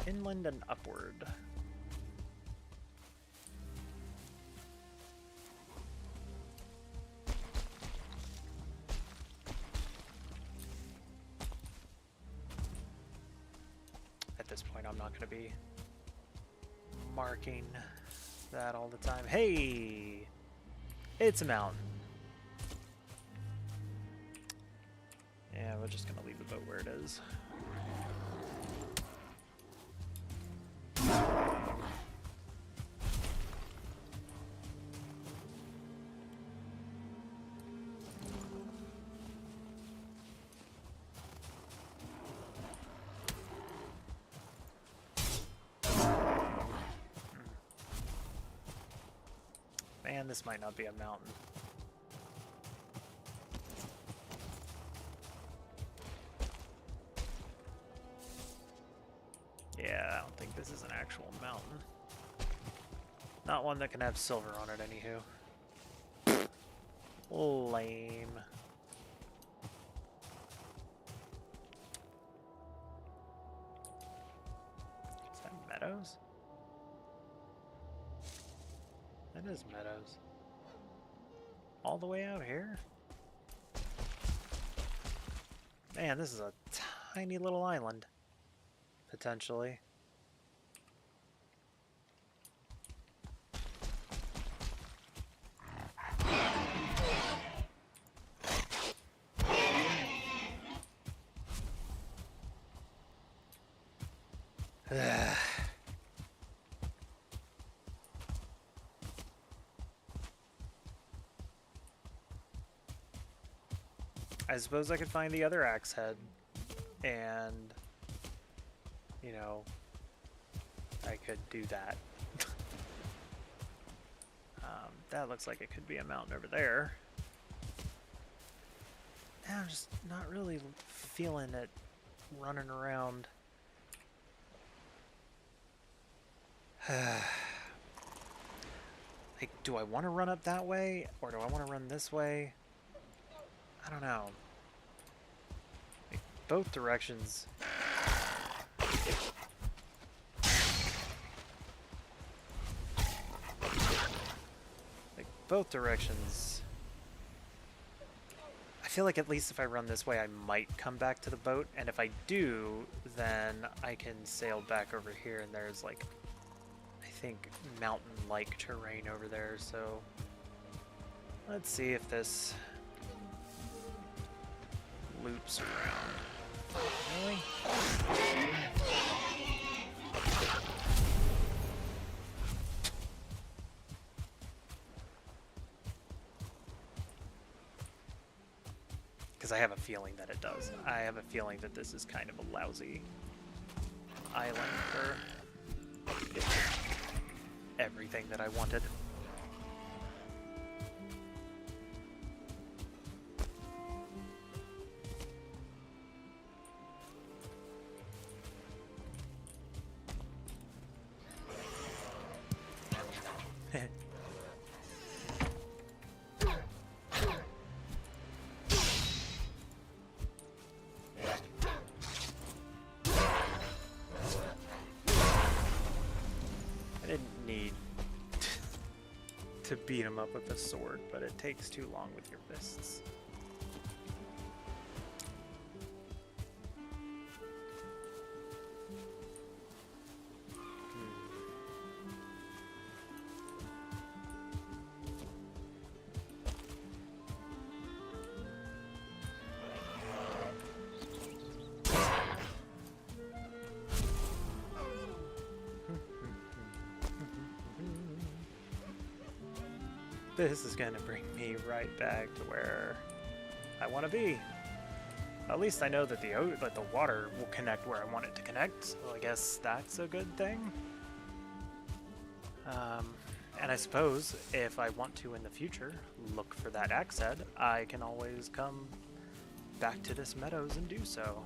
Inland and upward. At this point, I'm not going to be marking that all the time. Hey! It's a mountain. Yeah, we're just going to leave the boat where it is. Man, this might not be a mountain. Yeah, I don't think this is an actual mountain. Not one that can have silver on it, anywho. Lame. Is that meadows? That is meadows. All the way out here? Man, this is a tiny little island. Potentially. I suppose I could find the other axe head, and, you know, I could do that. That looks like it could be a mountain over there. I'm just not really feeling it running around. Like, do I want to run up that way, or do I want to run this way? I don't know. Like, both directions. Like, both directions. I feel like at least if I run this way, I might come back to the boat, and if I do, then I can sail back over here, and there's, like, I think mountain-like terrain over there, so let's see if this loops around. Really? Because I have a feeling that it does. I have a feeling that this is kind of a lousy island for everything that I wanted. To beat him up with a sword, but it takes too long with your fists. This is going to bring me right back to where I want to be. At least I know that the water will connect where I want it to connect, so I guess that's a good thing. And I suppose if I want to in the future look for that axe head, I can always come back to this meadows and do so.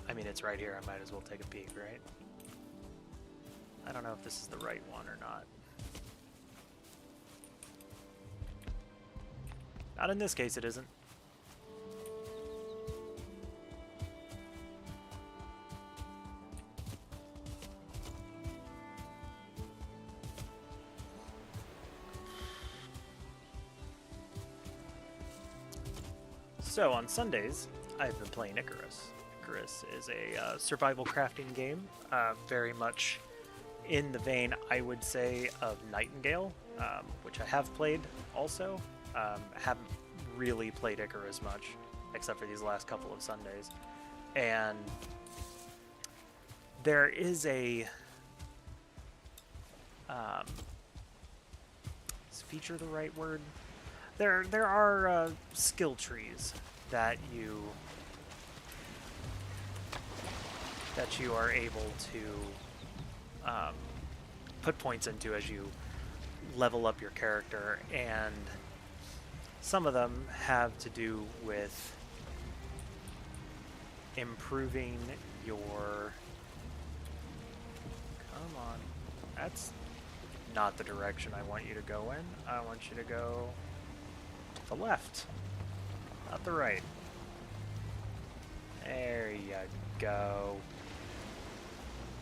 I mean, it's right here. I might as well take a peek, right? I don't know if this is the right one or not. Not in this case, it isn't. So on Sundays, I've been playing Icarus. Icarus is a survival crafting game, very much in the vein, I would say, of Nightingale, which I have played also. Haven't really played Icarus much, except for these last couple of Sundays. And there is a... is feature the right word? There are skill trees that you are able to put points into as you level up your character, and some of them have to do with improving your... Come on. That's not the direction I want you to go in. I want you to go to the left, not the right. There you go.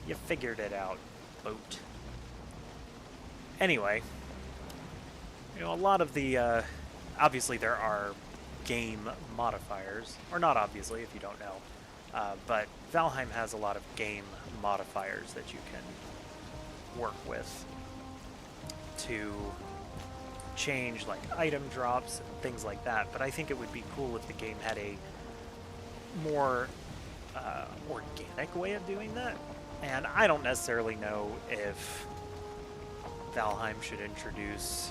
You figured it out, boat. Anyway, you know, a lot of the, obviously there are game modifiers, or not obviously if you don't know, but Valheim has a lot of game modifiers that you can work with to change like item drops and things like that. But I think it would be cool if the game had a more organic way of doing that. And I don't necessarily know if Valheim should introduce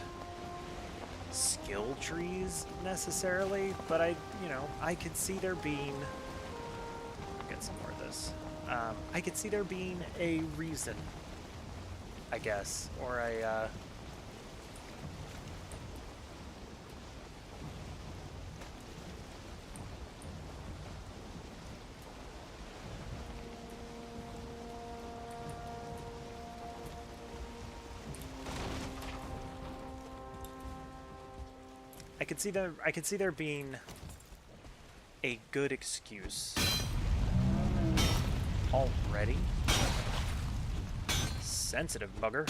skill trees necessarily, but I could see there being... Get some more of this. I could see there being a reason, I guess, or a... I could see there being a good excuse. Already? Sensitive bugger.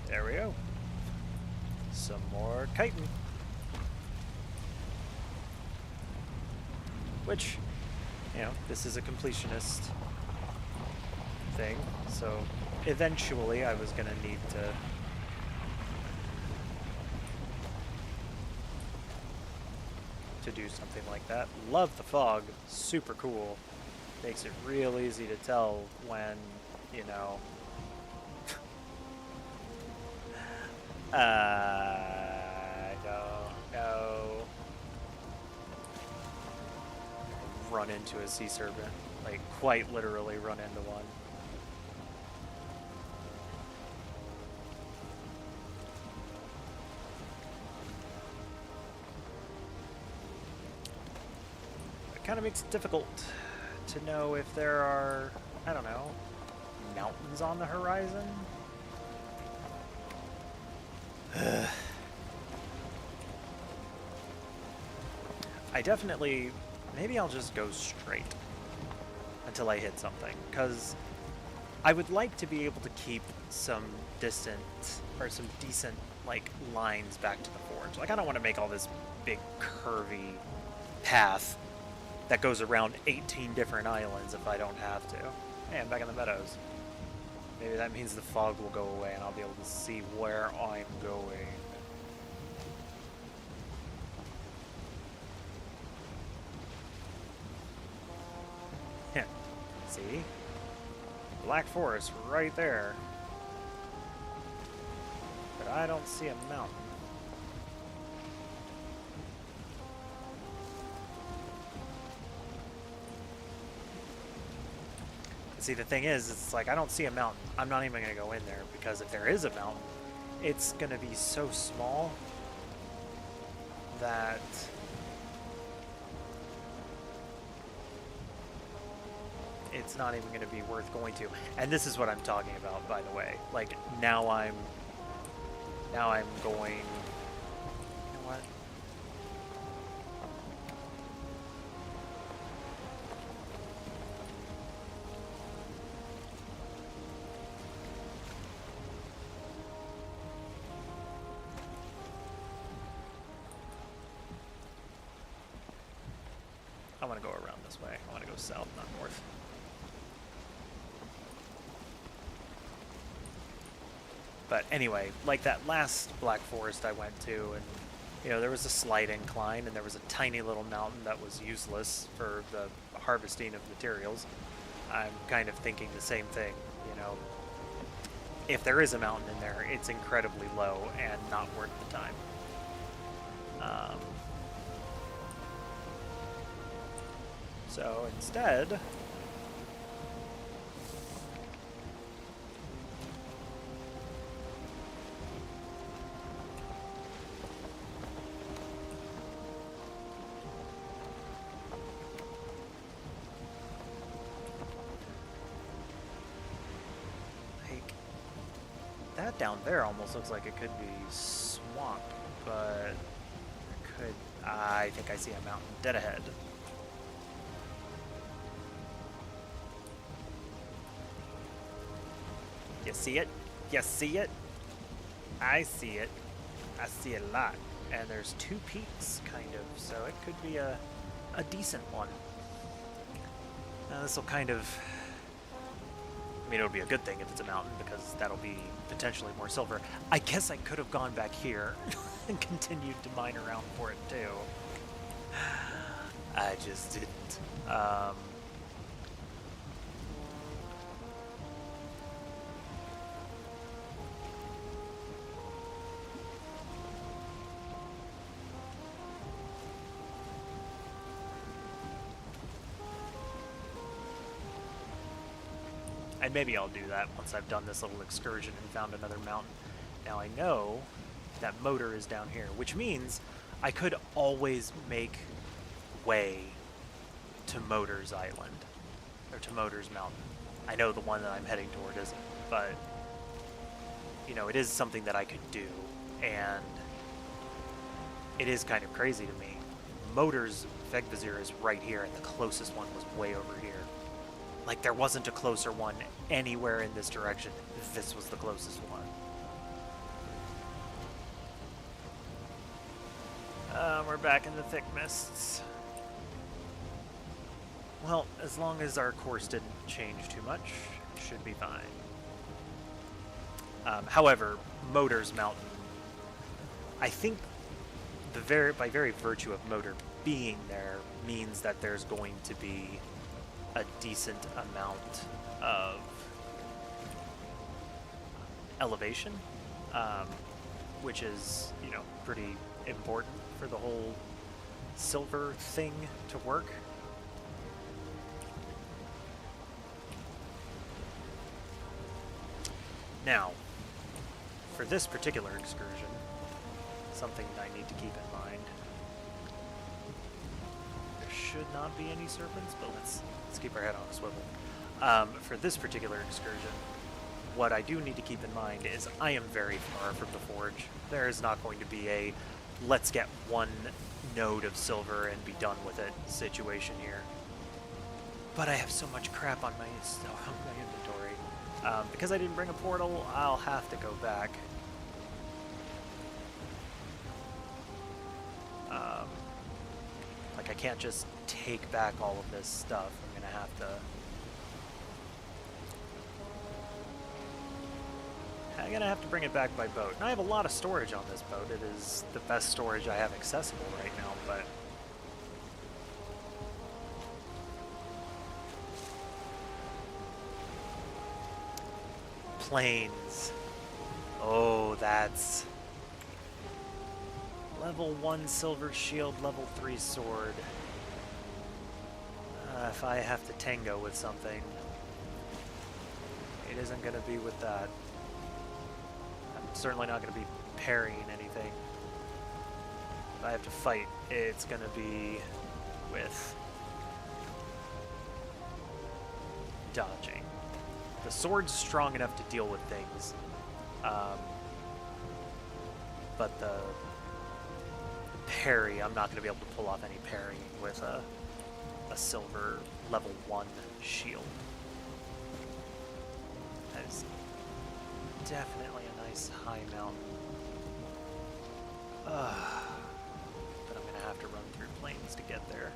There we go. Some more chitin. Which, you know, this is a completionist thing, so eventually I was gonna need to do something like that. Love the fog, super cool. Makes it real easy to tell when, you know, I don't know. Run into a sea serpent. Like, quite literally run into one. It kind of makes it difficult to know if there are, I don't know, mountains on the horizon. I definitely... Maybe I'll just go straight until I hit something, because I would like to be able to keep some distance, or some decent, like, lines back to the forge. Like, I don't want to make all this big, curvy path that goes around 18 different islands if I don't have to. Hey, I'm back in the meadows. Maybe that means the fog will go away and I'll be able to see where I'm going. See? Black Forest right there. But I don't see a mountain. See, the thing is, it's like I don't see a mountain. I'm not even going to go in there because if there is a mountain, it's going to be so small that it's not even going to be worth going to. And this is what I'm talking about, by the way. Like, now I'm going, you know what? I want to go around this way. I want to go south, not north. But anyway, like that last Black Forest I went to, and you know, there was a slight incline and there was a tiny little mountain that was useless for the harvesting of materials. I'm kind of thinking the same thing, you know. If there is a mountain in there, it's incredibly low and not worth the time. So instead, that down there almost looks like it could be swamp, but it could. I think I see a mountain dead ahead. You see it? You see it? I see it. I see it a lot. And there's two peaks, kind of, so it could be a decent one. Now this will kind of... I mean, it'll be a good thing if it's a mountain, because that'll be potentially more silver. I guess I could have gone back here and continued to mine around for it, too. I just didn't. And maybe I'll do that once I've done this little excursion and found another mountain. Now I know that Motor is down here, which means I could always make way to Motor's Island, or to Motor's Mountain. I know the one that I'm heading toward isn't, but, you know, it is something that I could do, and it is kind of crazy to me. Motor's Vegvazir is right here, and the closest one was way over here. Like, there wasn't a closer one anywhere in this direction. This was the closest one. We're back in the thick mists. Well, as long as our course didn't change too much, it should be fine. However, Motor's Mountain, I think by very virtue of Motor being there means that there's going to be a decent amount of elevation, which is, you know, pretty important for the whole silver thing to work. Now, for this particular excursion, something I need to keep in mind. There should not be any serpents, but let's keep our head on a swivel. For this particular excursion, what I do need to keep in mind is I am very far from the forge. There is not going to be a let's get one node of silver and be done with it situation here. But I have so much crap on my inventory. Because I didn't bring a portal, I'll have to go back. Like, I can't just take back all of this stuff. I'm gonna have to I'm gonna have to bring it back by boat. And I have a lot of storage on this boat. It is the best storage I have accessible right now, but... Planes. Oh, that's... Level 1 silver shield, level 3 sword. If I have to tango with something, it isn't going to be with that. I'm certainly not going to be parrying anything. If I have to fight, it's going to be with dodging. The sword's strong enough to deal with things, but the parry, I'm not going to be able to pull off any parrying with a silver level 1 shield. That is definitely a nice high mountain. But I'm going to have to run through plains to get there.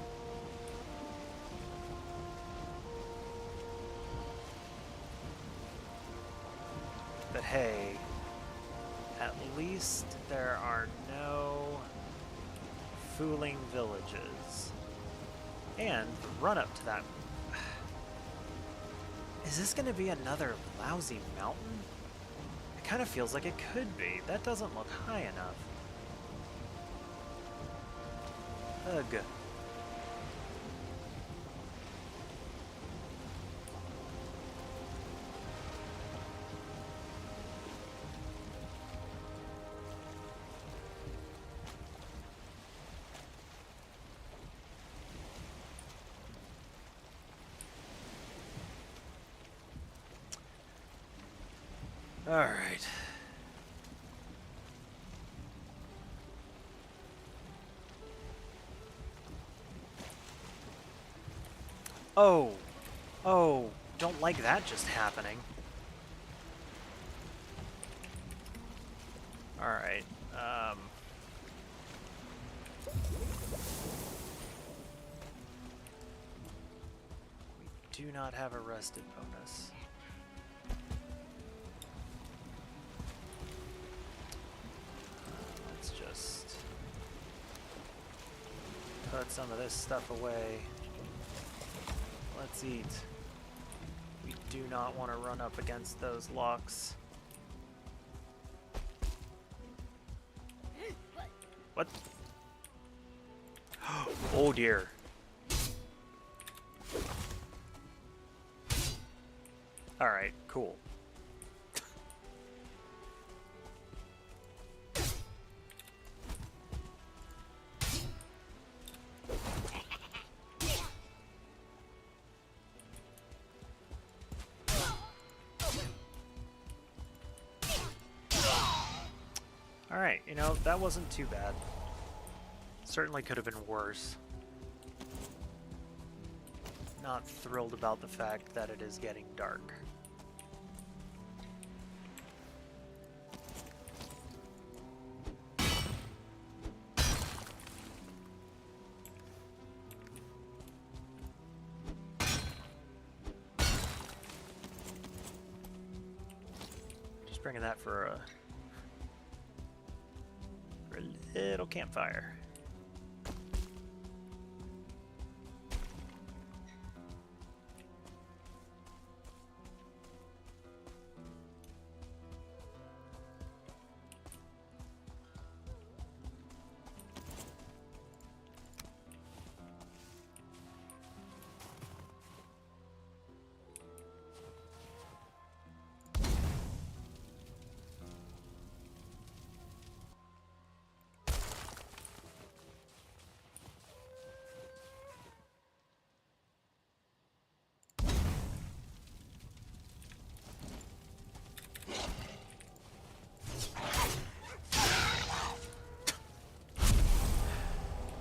But hey, at least there are no fooling villages. And the run up to that... Is this going to be another lousy mountain? It kind of feels like it could be. That doesn't look high enough. Ugh. All right. Oh, don't like that just happening. All right. We do not have a rested bonus. Let's just put some of this stuff away. Let's eat. We do not want to run up against those locks. What? Oh dear. Alright, cool. Alright, you know, that wasn't too bad. Certainly could have been worse. Not thrilled about the fact that it is getting dark. Just bringing that for a little campfire.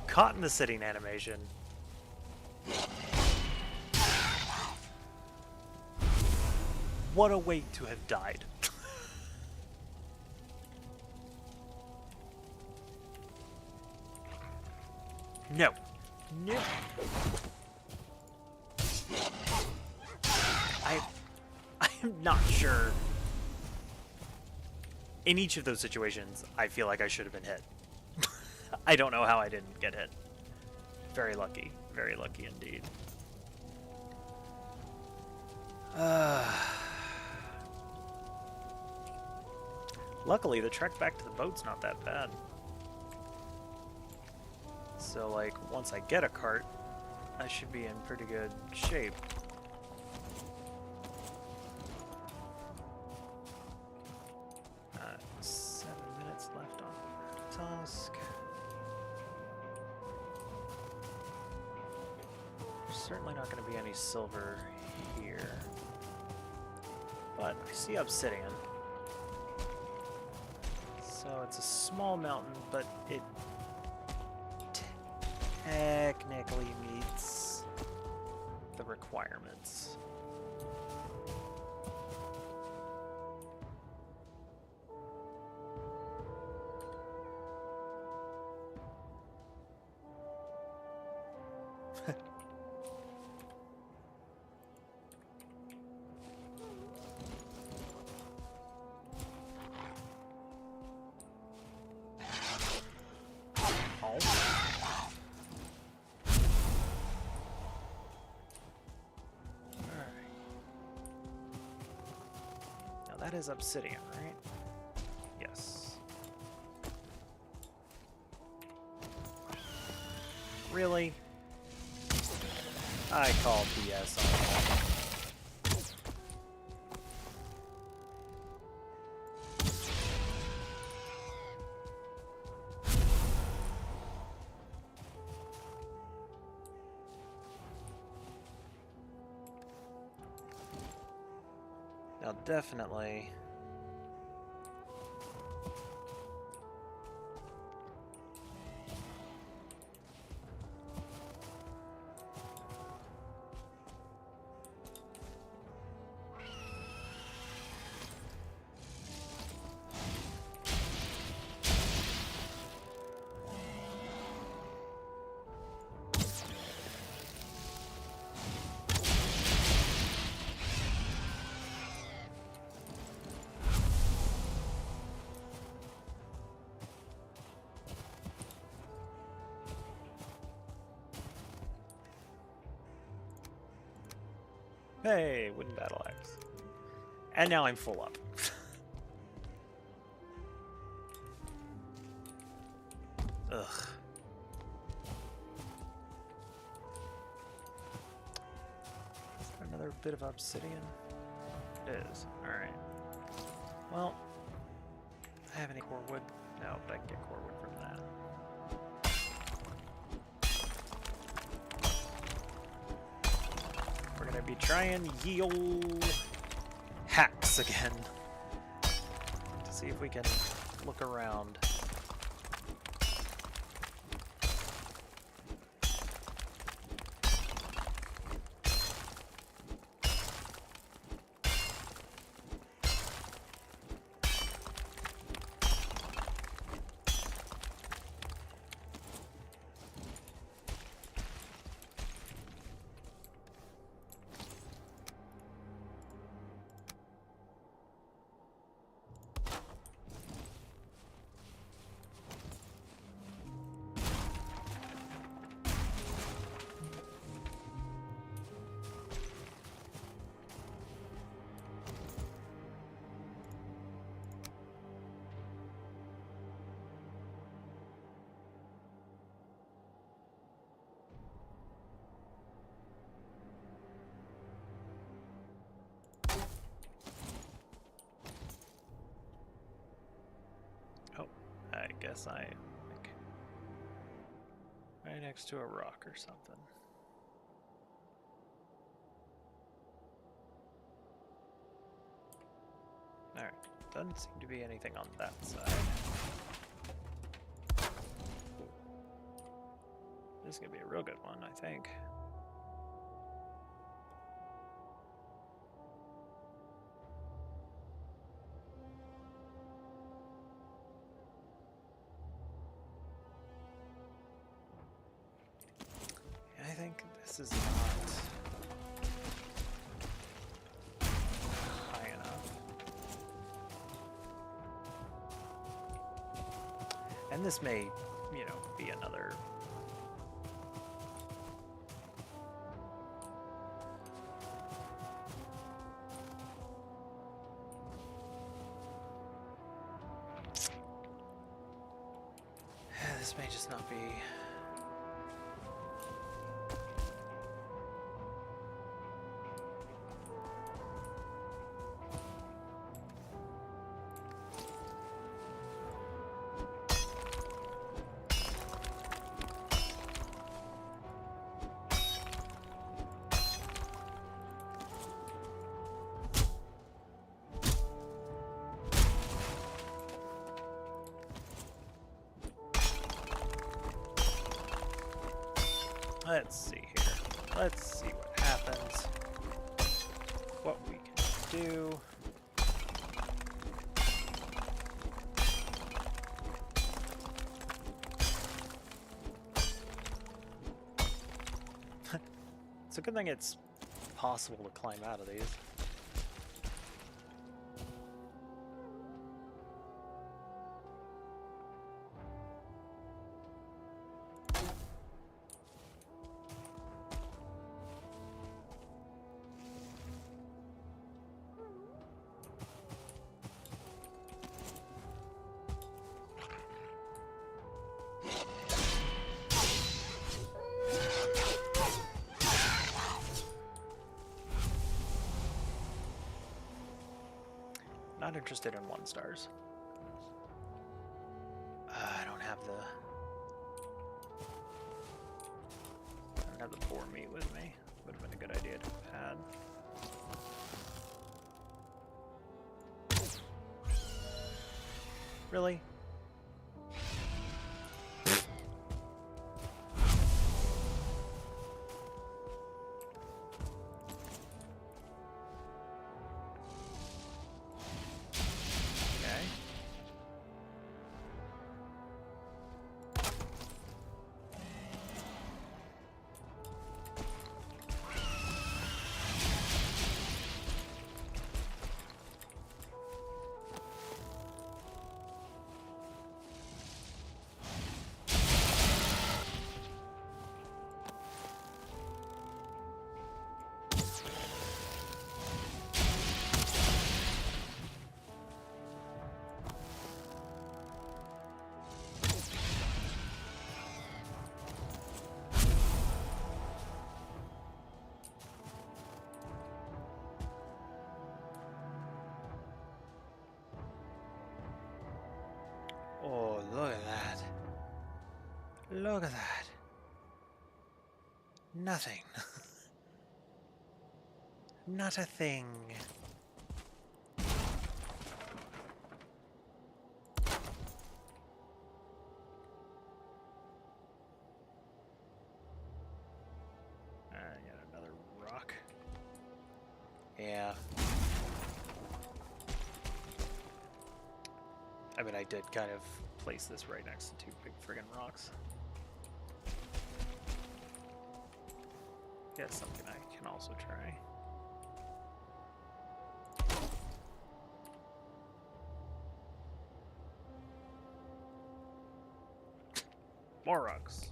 Caught in the sitting animation. What a way to have died. No. No. I am not sure In each of those situations, I feel like I should have been hit. I don't know how I didn't get hit. Very lucky indeed. Luckily, the trek back to the boat's not that bad. So, like, once I get a cart, I should be in pretty good shape. Left on task. There's certainly not going to be any silver here. But I see obsidian. So it's a small mountain, but it technically meets the requirements. That is obsidian, right? Yes. Really? I call BS on that. Now, definitely. Hey, wooden battle axe. And now I'm full up. Ugh. Is there another bit of obsidian? It is. Alright. Well, I have any core wood? No, but I can get core wood from that. We're gonna be trying ye ol' hacks again to see if we can look around. I guess I am like right next to a rock or something. Alright, doesn't seem to be anything on that side. This is gonna be a real good one, I think. I think this is not high enough. And this may, you know, be another... This may just not be... Let's see here. Let's see what happens. What we can do. It's a good thing it's possible to climb out of these. Not interested in 1-stars. I don't have the boar meat with me. Would have been a good idea to have had. Really? Oh, look at that. Look at that. Nothing. Not a thing. Yet another rock. Yeah. I mean, I did kind of place this right next to 2 big friggin' rocks. Yeah, something I can also try. More rocks.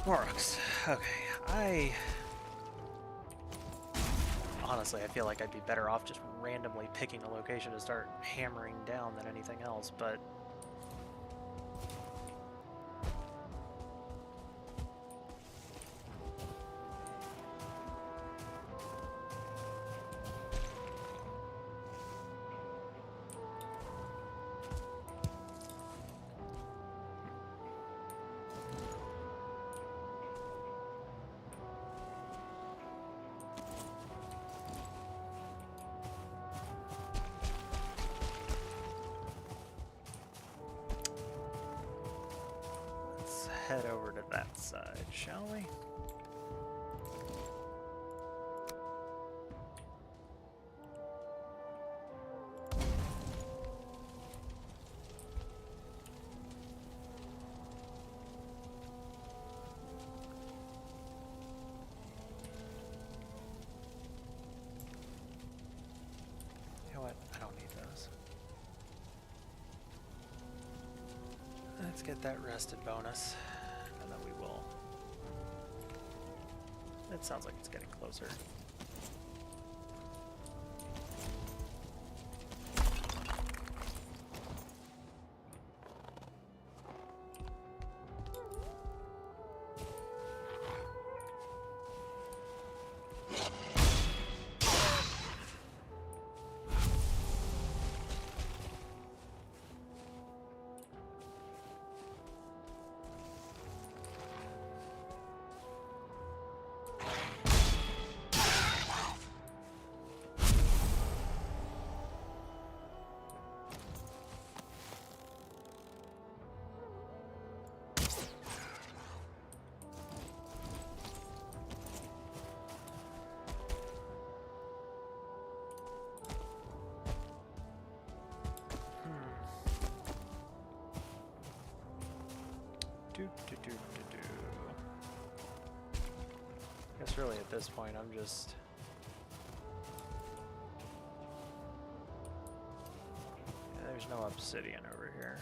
More rocks. Okay, honestly, I feel like I'd be better off just randomly picking a location to start hammering down than anything else, but... head over to that side, shall we? bonus. Let's get that rested bonus, and then we will. It sounds like it's getting closer. I guess really at this point I'm just... Yeah, there's no obsidian over here.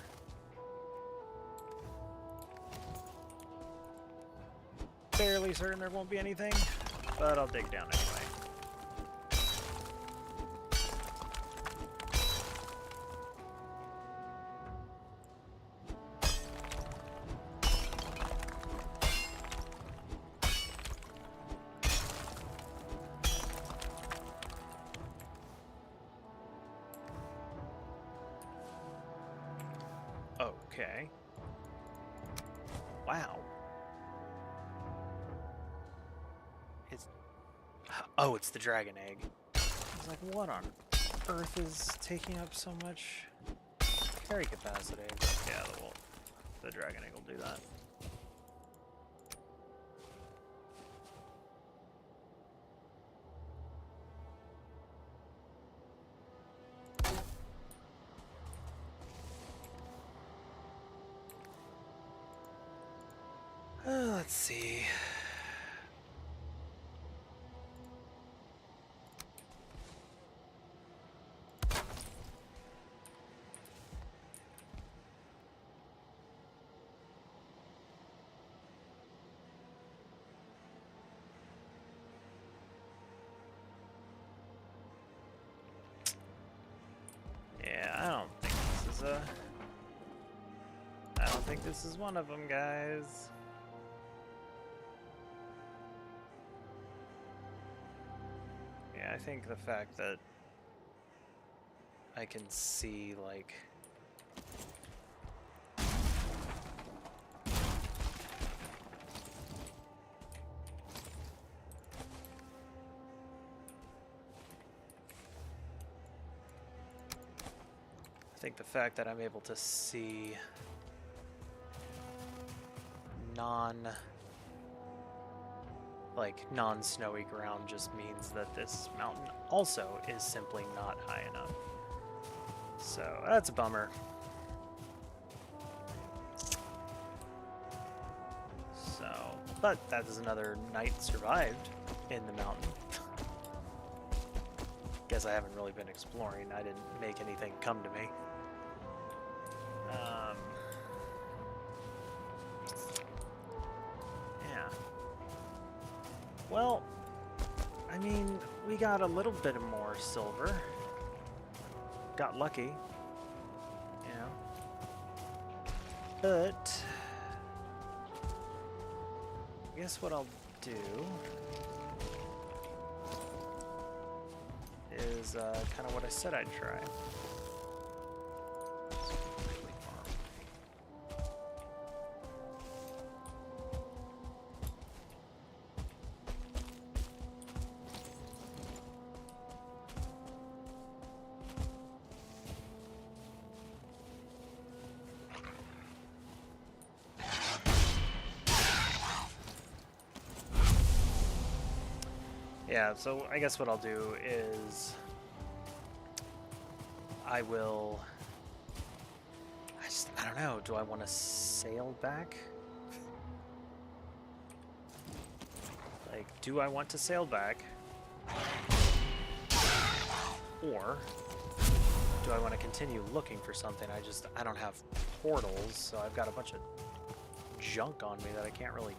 Fairly certain there won't be anything, but I'll dig down anyway. Okay. Wow. It's... Oh, it's the dragon egg. I was like, what on earth is taking up so much carry capacity? But yeah, the dragon egg will do that. Let's see. Yeah, I don't think this is one of them, guys. I think the fact that I can see, like... I think the fact that I'm able to see non-snowy ground just means that this mountain also is simply not high enough. So that's a bummer. So, but that is another night survived in the mountain. Guess I haven't really been exploring. I didn't make anything come to me. Well, I mean, we got a little bit more silver. Got lucky, you know. But I guess what I'll do is kind of what I said I'd try. Yeah, so I guess what I'll do is I will... I don't know, do I want to sail back? Like, do I want to sail back? Or do I want to continue looking for something? I don't have portals, so I've got a bunch of junk on me that I can't really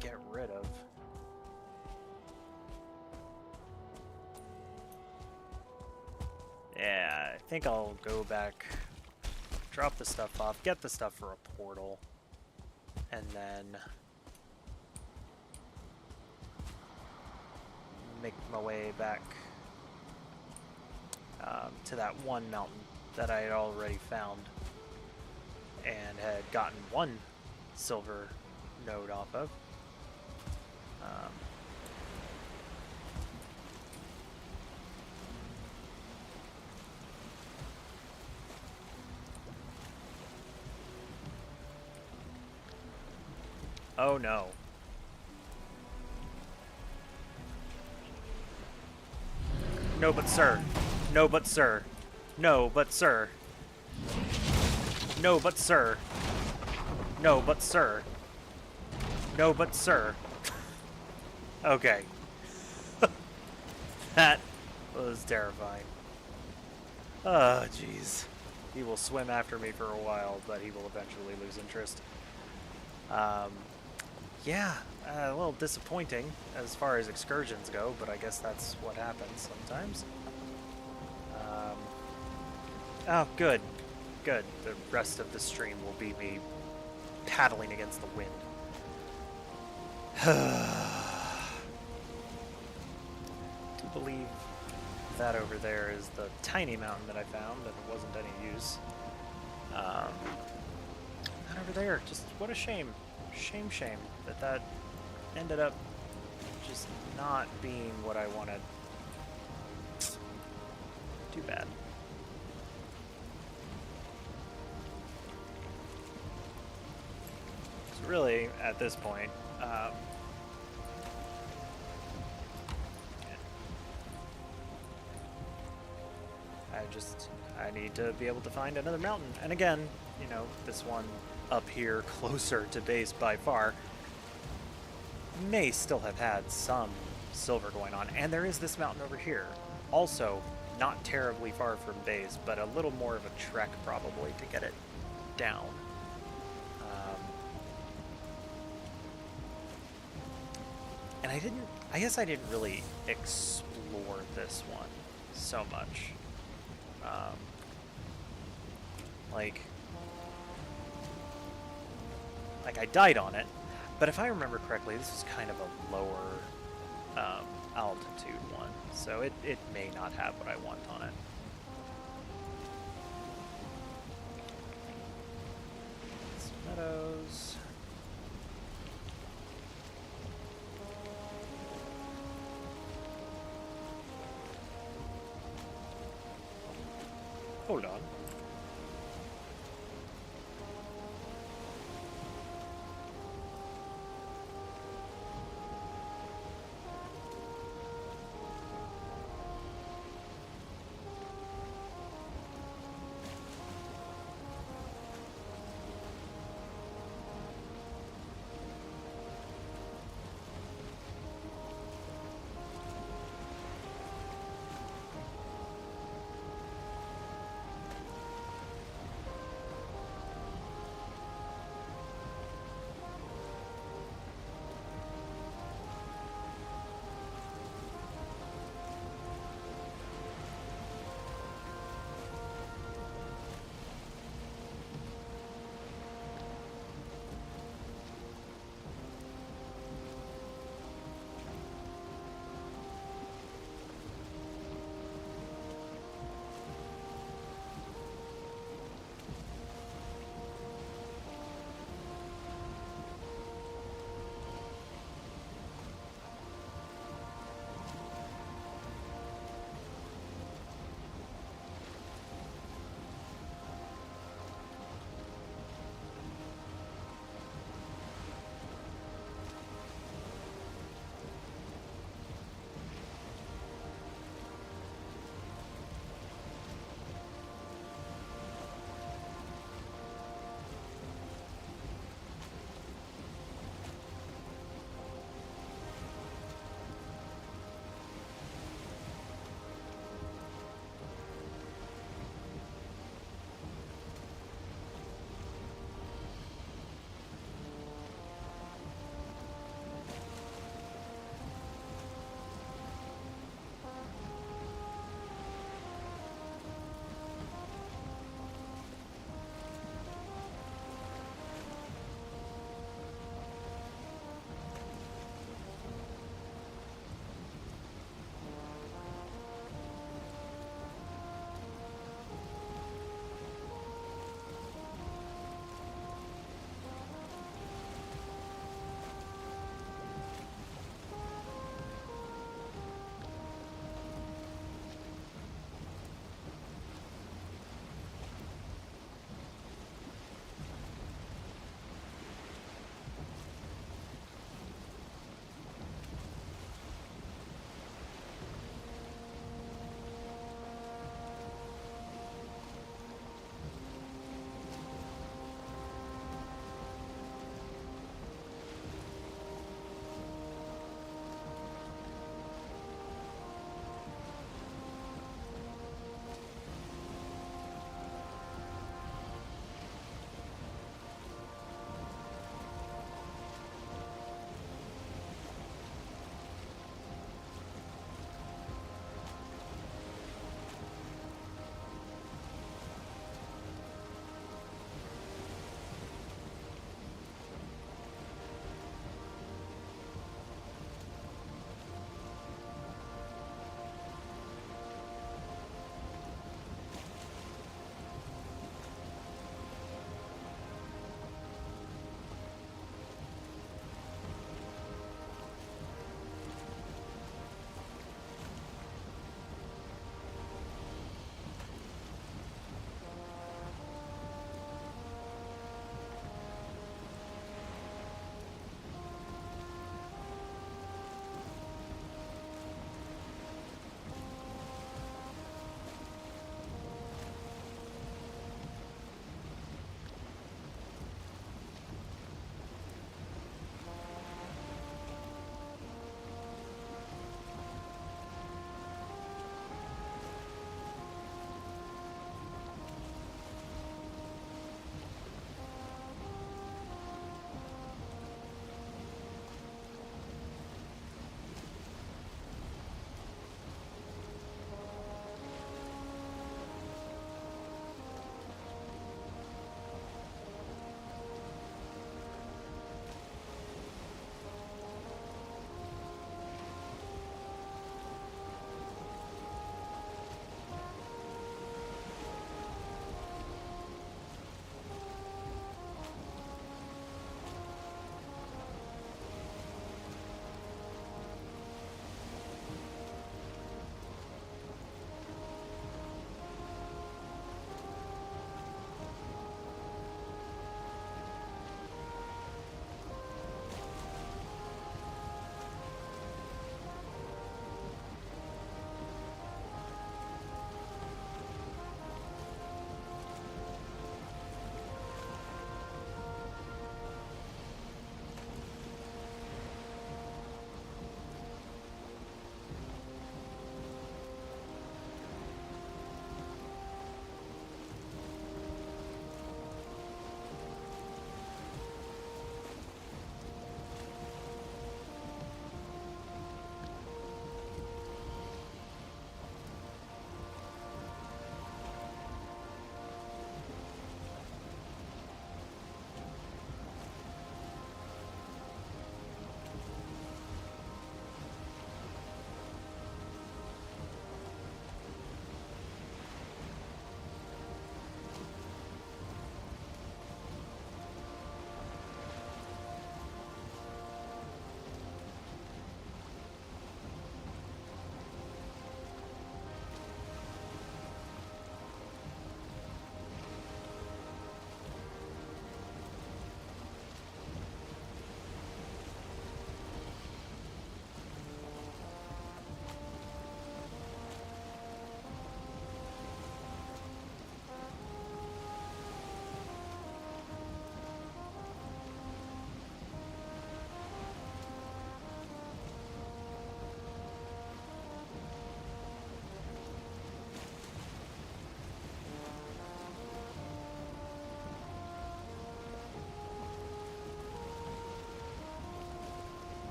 get rid of. Yeah, I think I'll go back, drop the stuff off, get the stuff for a portal, and then make my way back to that one mountain that I had already found and had gotten one silver node off of. Oh no. No, but sir. No, but sir. No, but sir. No, but sir. No, but sir. No, but sir. Okay. That was terrifying. Oh, jeez. He will swim after me for a while, but he will eventually lose interest. Yeah, a little disappointing as far as excursions go, but I guess that's what happens sometimes. Oh, good. Good. The rest of the stream will be me paddling against the wind. To believe that over there is the tiny mountain that I found, and it wasn't any use. That over there, just what a shame. Shame that ended up just not being what I wanted. Too bad. So really, at this point, I need to be able to find another mountain. And again, you know, this one up here closer to base by far may still have had some silver going on. And there is this mountain over here. Also, not terribly far from base, but a little more of a trek probably to get it down. And I guess I didn't really explore this one so much. Like I died on it, but if I remember correctly, this is kind of a lower altitude one, so it may not have what I want on it. Some meadows. Hold on.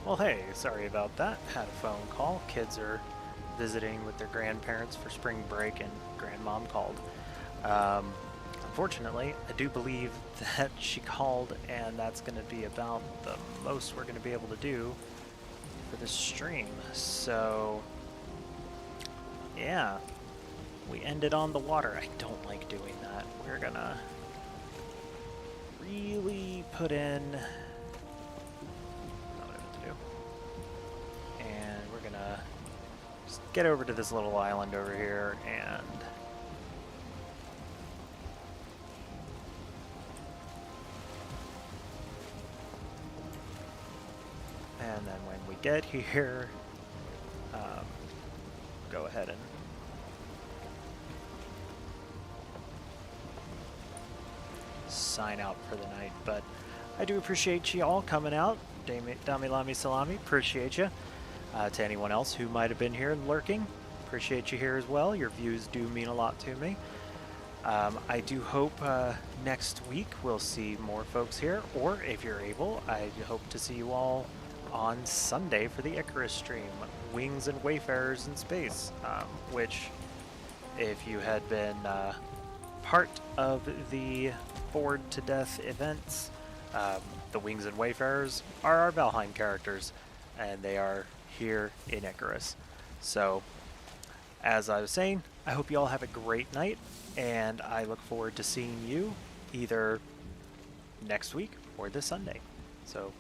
Well, hey, sorry about that. Had a phone call. Kids are visiting with their grandparents for spring break, and grandmom called. Um, Unfortunately, I do believe that she called, and that's going to be about the most we're going to be able to do for this stream. So, yeah, we ended on the water. I don't like doing that. We're going to really put in... I don't know what to do. And we're going to just get over to this little island over here and... And then when we get here, go ahead and sign out for the night. But I do appreciate you all coming out. Damilami Salami, appreciate you. To anyone else who might have been here lurking, appreciate you here as well. Your views do mean a lot to me. I do hope next week we'll see more folks here, or if you're able, I hope to see you all on Sunday for the Icarus stream, Wings and Wayfarers in Space, which, if you had been part of the Bored to Death events, the Wings and Wayfarers are our Valheim characters, and they are here in Icarus. So, as I was saying, I hope you all have a great night, and I look forward to seeing you either next week or this Sunday. So,